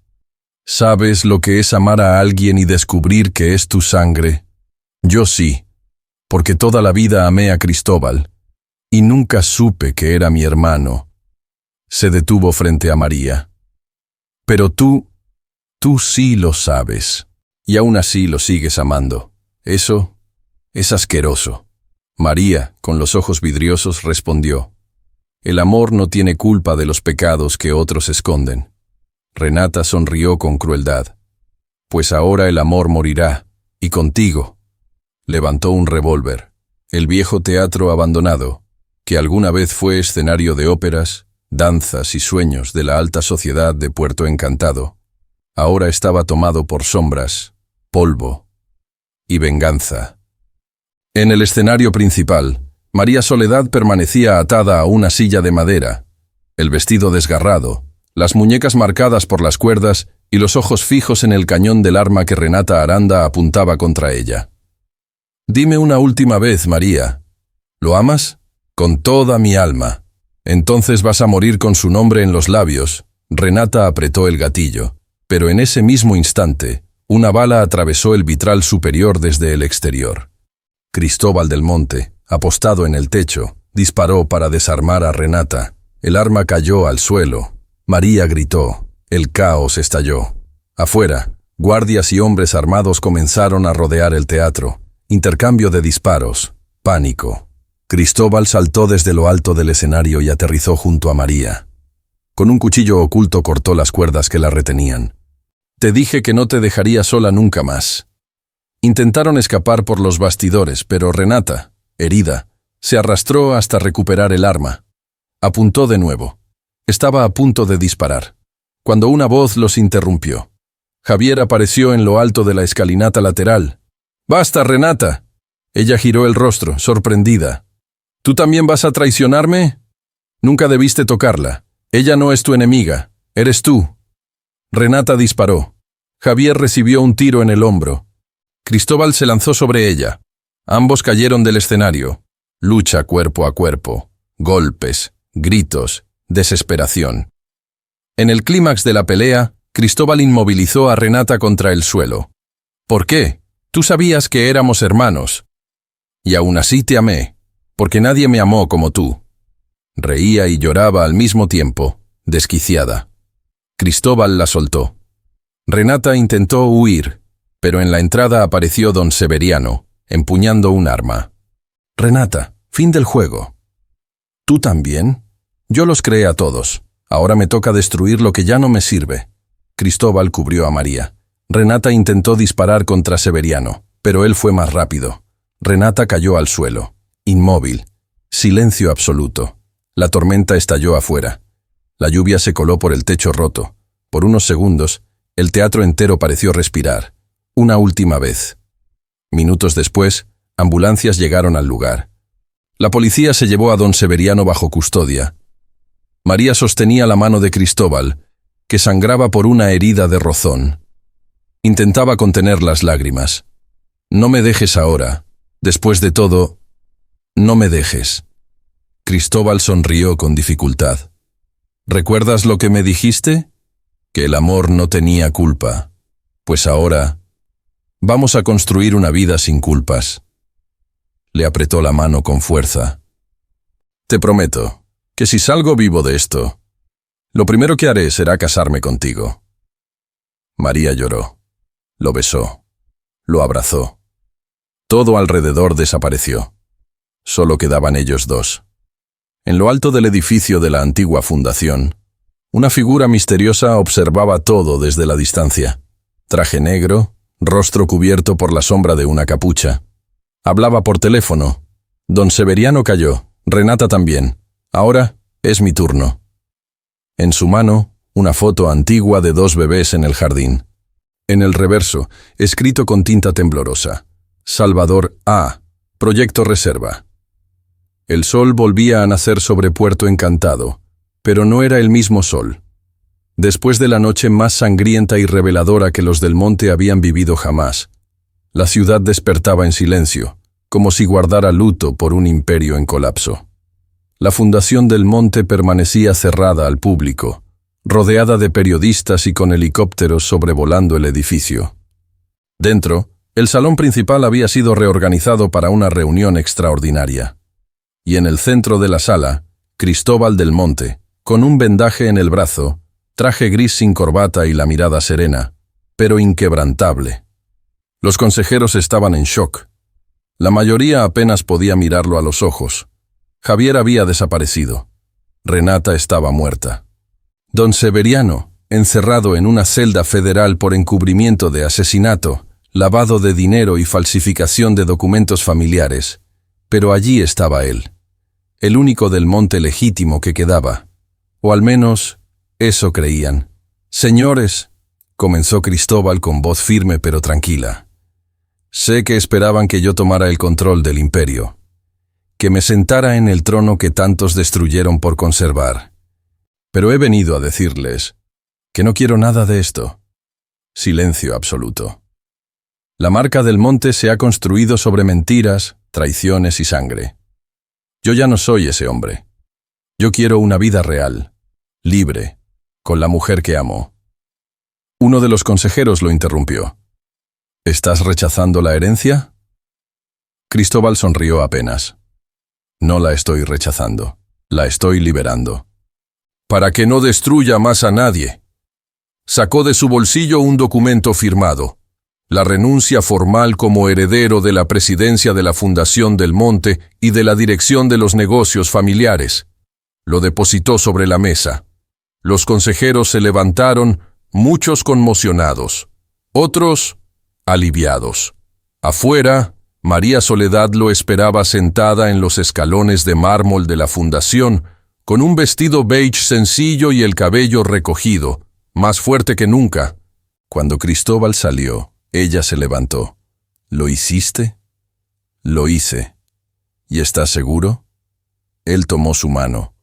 ¿Sabes lo que es amar a alguien y descubrir que es tu sangre? Yo sí, porque toda la vida amé a Cristóbal, y nunca supe que era mi hermano. Se detuvo frente a María. Pero tú sí lo sabes, y aún así lo sigues amando. Eso es asqueroso. María, con los ojos vidriosos, respondió: el amor no tiene culpa de los pecados que otros esconden. Renata sonrió con crueldad. Pues ahora el amor morirá, y contigo. Levantó un revólver. El viejo teatro abandonado, que alguna vez fue escenario de óperas, danzas y sueños de la alta sociedad de Puerto Encantado, ahora estaba tomado por sombras, polvo y venganza. En el escenario principal, María Soledad permanecía atada a una silla de madera, el vestido desgarrado, las muñecas marcadas por las cuerdas y los ojos fijos en el cañón del arma que Renata Aranda apuntaba contra ella. Dime una última vez, María, ¿lo amas? Con toda mi alma. Entonces vas a morir con su nombre en los labios. Renata apretó el gatillo, pero en ese mismo instante, una bala atravesó el vitral superior desde el exterior. Cristóbal del Monte, apostado en el techo, disparó para desarmar a Renata. El arma cayó al suelo. María gritó. El caos estalló. Afuera, guardias y hombres armados comenzaron a rodear el teatro. Intercambio de disparos. Pánico. Cristóbal saltó desde lo alto del escenario y aterrizó junto a María. Con un cuchillo oculto cortó las cuerdas que la retenían. Te dije que no te dejaría sola nunca más. Intentaron escapar por los bastidores, pero Renata, herida, se arrastró hasta recuperar el arma. Apuntó de nuevo. Estaba a punto de disparar, cuando una voz los interrumpió. Javier apareció en lo alto de la escalinata lateral. «¡Basta, Renata!». Ella giró el rostro, sorprendida. «¿Tú también vas a traicionarme? Nunca debiste tocarla. Ella no es tu enemiga, eres tú». Renata disparó. Javier recibió un tiro en el hombro. Cristóbal se lanzó sobre ella. Ambos cayeron del escenario. Lucha cuerpo a cuerpo. Golpes, gritos, desesperación. En el clímax de la pelea, Cristóbal inmovilizó a Renata contra el suelo. «¿Por qué? Tú sabías que éramos hermanos. Y aún así te amé, porque nadie me amó como tú». Reía y lloraba al mismo tiempo, desquiciada. Cristóbal la soltó. Renata intentó huir, pero en la entrada apareció don Severiano, empuñando un arma. «Renata, fin del juego». «¿Tú también? Yo los creé a todos. Ahora me toca destruir lo que ya no me sirve». Cristóbal cubrió a María. Renata intentó disparar contra Severiano, pero él fue más rápido. Renata cayó al suelo, inmóvil. Silencio absoluto. La tormenta estalló afuera. La lluvia se coló por el techo roto. Por unos segundos, el teatro entero pareció respirar. Una última vez. Minutos después, ambulancias llegaron al lugar. La policía se llevó a don Severiano bajo custodia. María sostenía la mano de Cristóbal, que sangraba por una herida de rozón. Intentaba contener las lágrimas. «No me dejes ahora. Después de todo, no me dejes». Cristóbal sonrió con dificultad. «¿Recuerdas lo que me dijiste? Que el amor no tenía culpa. Pues ahora, Vamos a construir una vida sin culpas. Le apretó la mano con fuerza. Te prometo que si salgo vivo de esto, lo primero que haré será casarme contigo. María lloró. Lo besó. Lo abrazó. Todo alrededor desapareció. Solo quedaban ellos dos. En lo alto del edificio de la antigua fundación, una figura misteriosa observaba todo desde la distancia. Traje negro, rostro cubierto por la sombra de una capucha. Hablaba por teléfono. Don Severiano calló, Renata también. Ahora es mi turno. En su mano, una foto antigua de 2 bebés en el jardín. En el reverso, escrito con tinta temblorosa: Salvador A. Proyecto Reserva. El sol volvía a nacer sobre Puerto Encantado, pero no era el mismo sol. Después de la noche más sangrienta y reveladora que los del monte habían vivido jamás, la ciudad despertaba en silencio, como si guardara luto por un imperio en colapso. La fundación del monte permanecía cerrada al público, rodeada de periodistas y con helicópteros sobrevolando el edificio. Dentro, el salón principal había sido reorganizado para una reunión extraordinaria. Y en el centro de la sala, Cristóbal del Monte, con un vendaje en el brazo, traje gris sin corbata y la mirada serena, pero inquebrantable. Los consejeros estaban en shock. La mayoría apenas podía mirarlo a los ojos. Javier había desaparecido. Renata estaba muerta. Don Severiano, encerrado en una celda federal por encubrimiento de asesinato, lavado de dinero y falsificación de documentos familiares, pero allí estaba él, el único del monte legítimo que quedaba, o al menos eso creían. Señores, comenzó Cristóbal con voz firme pero tranquila, sé que esperaban que yo tomara el control del imperio, que me sentara en el trono que tantos destruyeron por conservar, pero he venido a decirles que no quiero nada de esto. Silencio absoluto. La marca del monte se ha construido sobre mentiras, traiciones y sangre. Yo ya no soy ese hombre. Yo quiero una vida real, libre, con la mujer que amo. Uno de los consejeros lo interrumpió. ¿Estás rechazando la herencia? Cristóbal sonrió apenas. No la estoy rechazando, la estoy liberando. Para que no destruya más a nadie. Sacó de su bolsillo un documento firmado. La renuncia formal como heredero de la presidencia de la Fundación del Monte y de la dirección de los negocios familiares. Lo depositó sobre la mesa. Los consejeros se levantaron, muchos conmocionados, otros aliviados. Afuera, María Soledad lo esperaba sentada en los escalones de mármol de la Fundación, con un vestido beige sencillo y el cabello recogido, más fuerte que nunca. Cuando Cristóbal salió, ella se levantó. ¿Lo hiciste? Lo hice. ¿Y estás seguro? Él tomó su mano.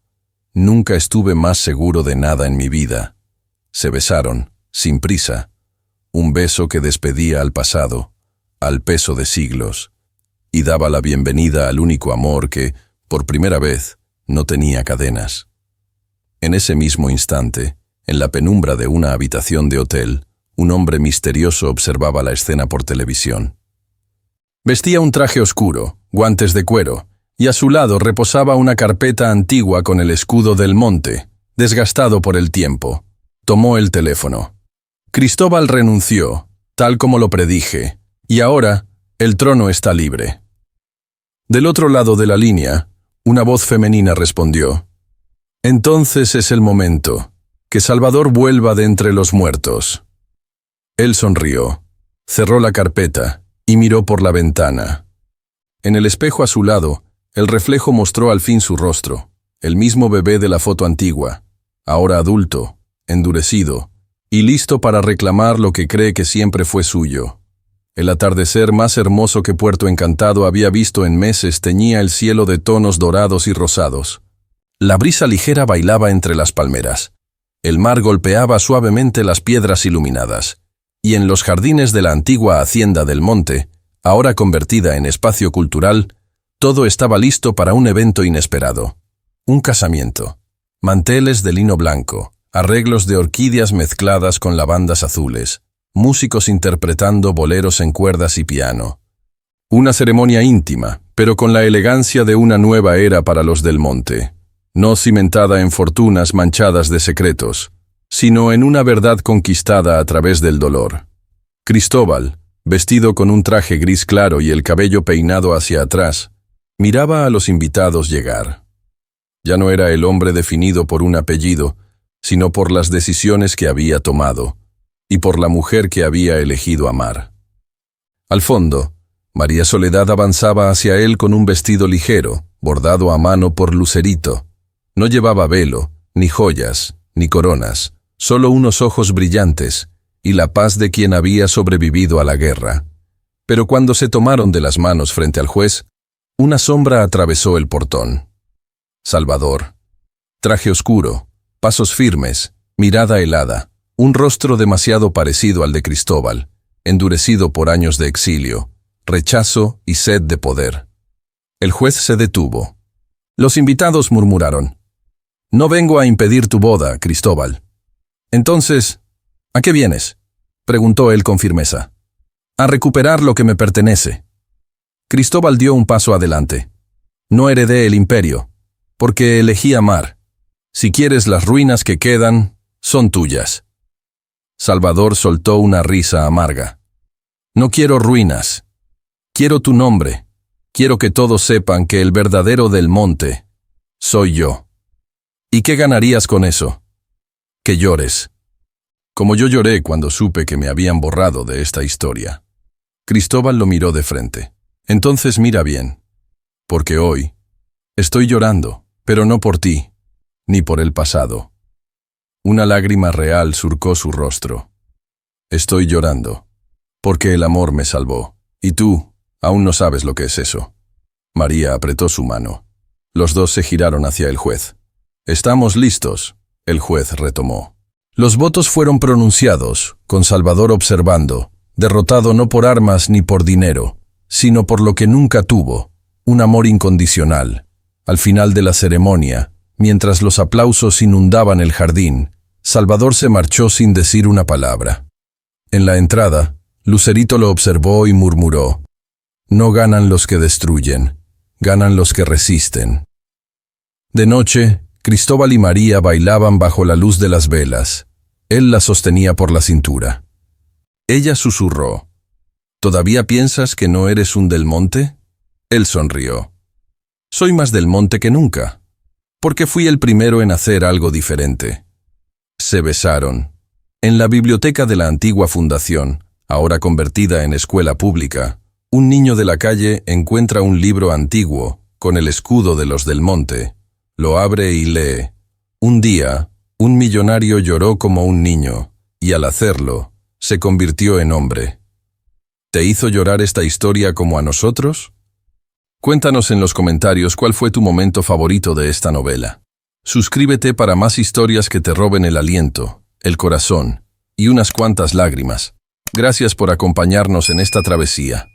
Nunca estuve más seguro de nada en mi vida. Se besaron, sin prisa. Un beso que despedía al pasado, al peso de siglos, y daba la bienvenida al único amor que, por primera vez, no tenía cadenas. En ese mismo instante, en la penumbra de una habitación de hotel, un hombre misterioso observaba la escena por televisión. Vestía un traje oscuro, guantes de cuero, y a su lado reposaba una carpeta antigua con el escudo del monte, desgastado por el tiempo. Tomó el teléfono. Cristóbal renunció, tal como lo predije, y ahora el trono está libre. Del otro lado de la línea, una voz femenina respondió: «Entonces es el momento, que Salvador vuelva de entre los muertos». Él sonrió, cerró la carpeta y miró por la ventana. En el espejo a su lado, el reflejo mostró al fin su rostro, el mismo bebé de la foto antigua, ahora adulto, endurecido, y listo para reclamar lo que cree que siempre fue suyo. El atardecer más hermoso que Puerto Encantado había visto en meses teñía el cielo de tonos dorados y rosados. La brisa ligera bailaba entre las palmeras. El mar golpeaba suavemente las piedras iluminadas. Y en los jardines de la antigua hacienda del monte, ahora convertida en espacio cultural, todo estaba listo para un evento inesperado. Un casamiento. Manteles de lino blanco, arreglos de orquídeas mezcladas con lavandas azules, músicos interpretando boleros en cuerdas y piano. Una ceremonia íntima, pero con la elegancia de una nueva era para los Del Monte, no cimentada en fortunas manchadas de secretos, sino en una verdad conquistada a través del dolor. Cristóbal, vestido con un traje gris claro y el cabello peinado hacia atrás, miraba a los invitados llegar. Ya no era el hombre definido por un apellido, sino por las decisiones que había tomado, y por la mujer que había elegido amar. Al fondo, María Soledad avanzaba hacia él con un vestido ligero, bordado a mano por Lucerito. No llevaba velo, ni joyas, ni coronas, solo unos ojos brillantes, y la paz de quien había sobrevivido a la guerra. Pero cuando se tomaron de las manos frente al juez, una sombra atravesó el portón. Salvador. Traje oscuro, pasos firmes, mirada helada, un rostro demasiado parecido al de Cristóbal, endurecido por años de exilio, rechazo y sed de poder. El juez se detuvo. Los invitados murmuraron: «No vengo a impedir tu boda, Cristóbal». «Entonces, ¿a qué vienes?», preguntó él con firmeza. «A recuperar lo que me pertenece». Cristóbal dio un paso adelante. «No heredé el imperio, porque elegí amar. Si quieres las ruinas que quedan, son tuyas». Salvador soltó una risa amarga. «No quiero ruinas. Quiero tu nombre. Quiero que todos sepan que el verdadero Del Monte soy yo». «¿Y qué ganarías con eso?». «Que llores. Como yo lloré cuando supe que me habían borrado de esta historia». Cristóbal lo miró de frente. «Entonces mira bien. Porque hoy estoy llorando, pero no por ti, ni por el pasado». Una lágrima real surcó su rostro. «Estoy llorando, porque el amor me salvó. Y tú, aún no sabes lo que es eso». María apretó su mano. Los dos se giraron hacia el juez. «Estamos listos», el juez retomó. Los votos fueron pronunciados, con Salvador observando, derrotado no por armas ni por dinero, sino por lo que nunca tuvo, un amor incondicional. Al final de la ceremonia, mientras los aplausos inundaban el jardín, Salvador se marchó sin decir una palabra. En la entrada, Lucerito lo observó y murmuró: «No ganan los que destruyen, ganan los que resisten». De noche, Cristóbal y María bailaban bajo la luz de las velas. Él la sostenía por la cintura. Ella susurró: «¿Todavía piensas que no eres un Del Monte?». Él sonrió: «Soy más Del Monte que nunca, porque fui el primero en hacer algo diferente». Se besaron. En la biblioteca de la antigua fundación, ahora convertida en escuela pública, un niño de la calle encuentra un libro antiguo con el escudo de los Del Monte. Lo abre y lee: «Un día, un millonario lloró como un niño, y al hacerlo, se convirtió en hombre». ¿Te hizo llorar esta historia como a nosotros? Cuéntanos en los comentarios cuál fue tu momento favorito de esta novela. Suscríbete para más historias que te roben el aliento, el corazón y unas cuantas lágrimas. Gracias por acompañarnos en esta travesía.